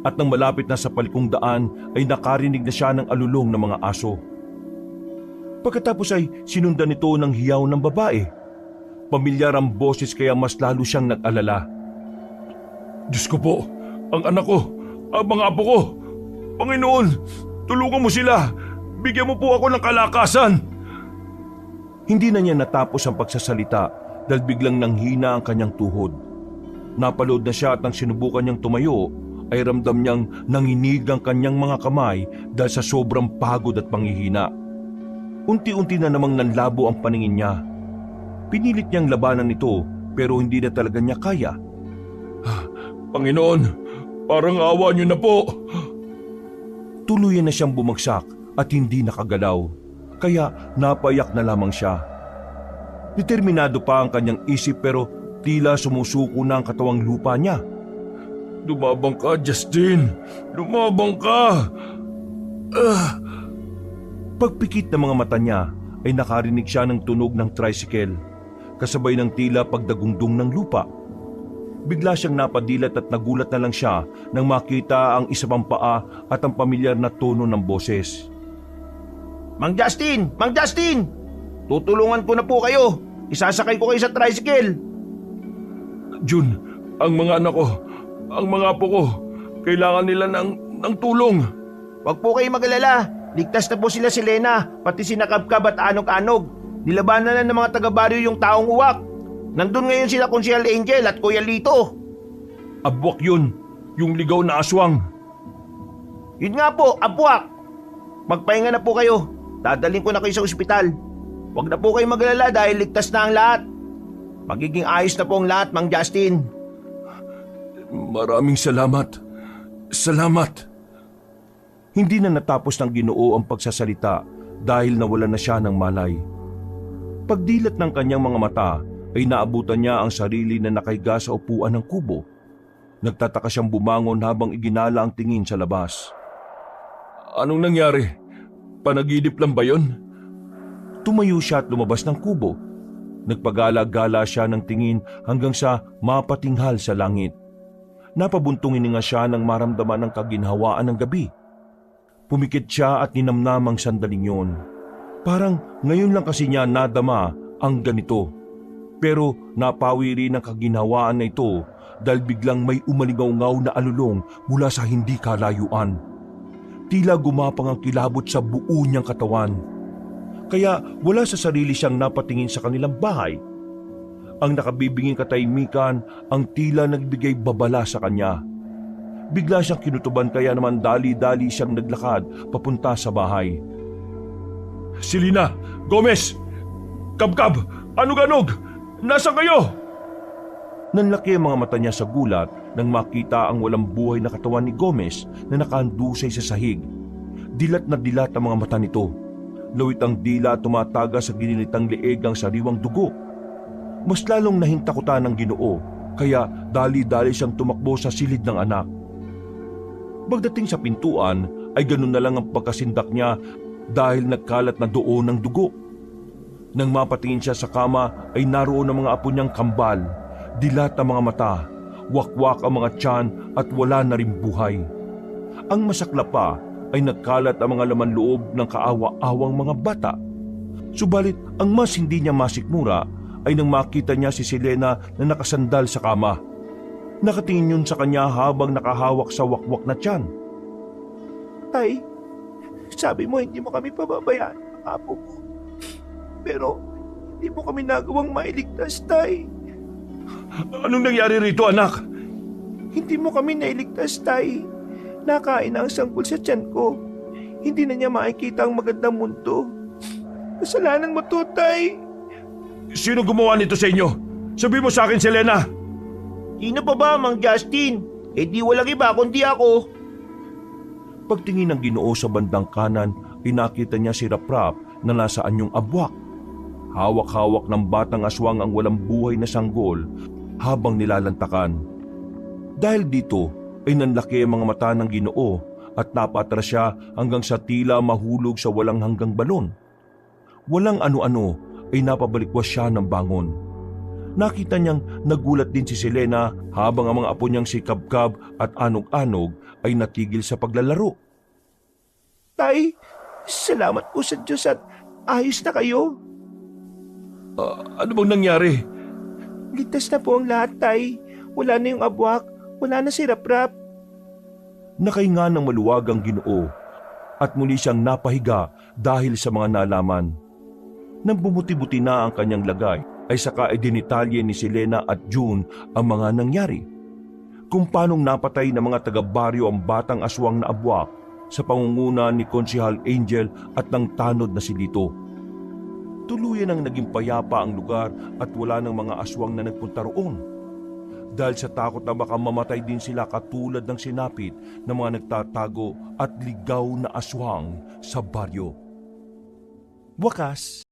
At nang malapit na sa palikong daan ay nakarinig na siya ng alulong ng mga aso. Pagkatapos ay sinundan ito ng hiyaw ng babae. Pamilyar ang boses kaya mas lalo siyang nag-alala. Diyos ko po, ang anak ko, ang mga apo ko. Panginoon, tulungan mo sila. Bigyan mo po ako ng kalakasan. Hindi na niya natapos ang pagsasalita dahil biglang nanghina ang kanyang tuhod. Napalood na siya at nang sinubukan niyang tumayo ay ramdam niyang nanginig ang kanyang mga kamay dahil sa sobrang pagod at panghihina. Unti-unti na namang nanlabo ang paningin niya. Pinilit niyang labanan ito pero hindi na talaga niya kaya. Panginoon, parang awa niyo na po. Tuluyan na siyang bumagsak at hindi nakagalaw, kaya napayak na lamang siya. Determinado pa ang kanyang isip pero tila sumusuko na ang katawang lupa niya. Lumabang ka, Justin. Lumabang ka. Pagpikit ng mga mata niya ay nakarinig siya ng tunog ng tricycle, kasabay ng tila pagdagundong ng lupa. Bigla siyang napadilat at nagulat na lang siya nang makita ang isa pang paa at ang pamilyar na tono ng boses. Mang Justin! Mang Justin! Tutulungan ko na po kayo. Isasakay ko kayo sa tricycle. Jun, ang mga anak ko, ang mga apo ko, kailangan nila ng tulong. Huwag po kayo mag-alala. Ligtas na po sila si Lena, pati si Nakabkab at Anog-Anog. Nilabanan na ng mga taga-baryo yung taong uwak. Nandun ngayon sila Konsyel Angel at Kuya Lito. Abwak yun, yung ligaw na aswang. Yun nga po, abwak. Magpahinga na po kayo. Dadaling ko na kayo sa ospital. Huwag na po kayo mag-alala dahil ligtas na ang lahat. Magiging ayos na po ang lahat, Mang Justin. Maraming salamat. Salamat. Hindi na natapos ng Ginoo ang pagsasalita dahil nawala na siya ng malay. Pagdilat ng kanyang mga mata ay naabutan niya ang sarili na nakahiga sa upuan ng kubo. Nagtataka siyang bumangon habang iginala ang tingin sa labas. Anong nangyari? Panaginip lang ba yun? Tumayo siya at lumabas ng kubo. Nagpagala-gala siya ng tingin hanggang sa mapatinghal sa langit. Napabuntong hininga siya nang maramdaman ang kaginhawaan ng gabi. Pumikit siya at ninamnam ang sandaling yun. Parang ngayon lang kasi niya nadama ang ganito. Pero napawi rin ang kaginhawaan na ito dahil biglang may umalingaw-ngaw na alulong mula sa hindi kalayuan. Tila gumapang ang kilabot sa buo niyang katawan. Kaya wala sa sarili siyang napatingin sa kanilang bahay. Ang nakabibinging katahimikan ang tila nagbigay babala sa kanya. Bigla siyang kinutuban kaya naman dali-dali siyang naglakad papunta sa bahay. Silina! Gomez! Kabkab! Anog-anog! Nasaan kayo? Nanlaki ang mga mata niya sa gulat nang makita ang walang buhay na katawan ni Gomez na nakahandusay sa sahig. Dilat na dilat ang mga mata nito. Lawit ang dila at tumataga sa ginilitang leeg ang sariwang dugo. Mas lalong nahintakutan ng Ginoo kaya dali-dali siyang tumakbo sa silid ng anak. Pagdating sa pintuan ay ganun na lang ang pagkasindak niya dahil nagkalat na doon ng dugo. Nang mapatingin siya sa kama ay naroon ang mga apo niyang kambal, dilat ang mga mata, wakwak ang mga tiyan at wala na rin buhay. Ang masaklap pa ay nagkalat ang mga laman loob ng kaawa-awang mga bata. Subalit ang mas hindi niya masikmura ay nang makita niya si Selena na nakasandal sa kama. Nakatingin yun sa kanya habang nakahawak sa wakwak na tiyan. Tay, sabi mo hindi mo kami pababayaan ng apo mo. Pero hindi mo kami nagawang mailigtas, Tay. Anong nangyari rito, anak? Hindi mo kami nailigtas, Tay. Nakain na ang sanggol sa tiyan ko. Hindi na niya makikita ang magandang mundo. Kasalanan mo to, Tay. Sino gumawa nito sa inyo? Sabi mo sa akin, Selena! Sino pa ba, Mang Justin? Eh di walang iba kundi ako. Pagtingin ng Ginoo sa bandang kanan, inakita niya si Raprap na nasa anyong abwak. Hawak-hawak ng batang aswang ang walang buhay na sanggol habang nilalantakan. Dahil dito ay nanlaki ang mga mata ng Ginoo at napatras siya hanggang sa tila mahulog sa walang hanggang balon. Walang ano-ano ay napabalikwas siya ng bangon. Nakita niyang nagulat din si Selena habang ang mga apo niyang si Kabkab at Anog-Anog ay natigil sa paglalaro. Tay, salamat po sa Diyos at ayos na kayo. Ano bang nangyari? Ligtas na po ang lahat, Tay. Wala na yung abwak, wala na si Raprap. Nakahinga ng maluwag ang Ginoo at muli siyang napahiga dahil sa mga nalaman. Nang bumuti-buti na ang kanyang lagay, ay saka idinitalye ni Selena at June ang mga nangyari. Kung paanong napatay ng mga taga-baryo ang batang aswang na abwak sa pangunguna ni Konsehal Angel at ng tanod na si Lito. Tuluyan ang naging payapa ang lugar at wala ng mga aswang na nagpunta roon. Dahil sa takot na baka mamatay din sila katulad ng sinapit ng mga nagtatago at ligaw na aswang sa baryo. Wakas,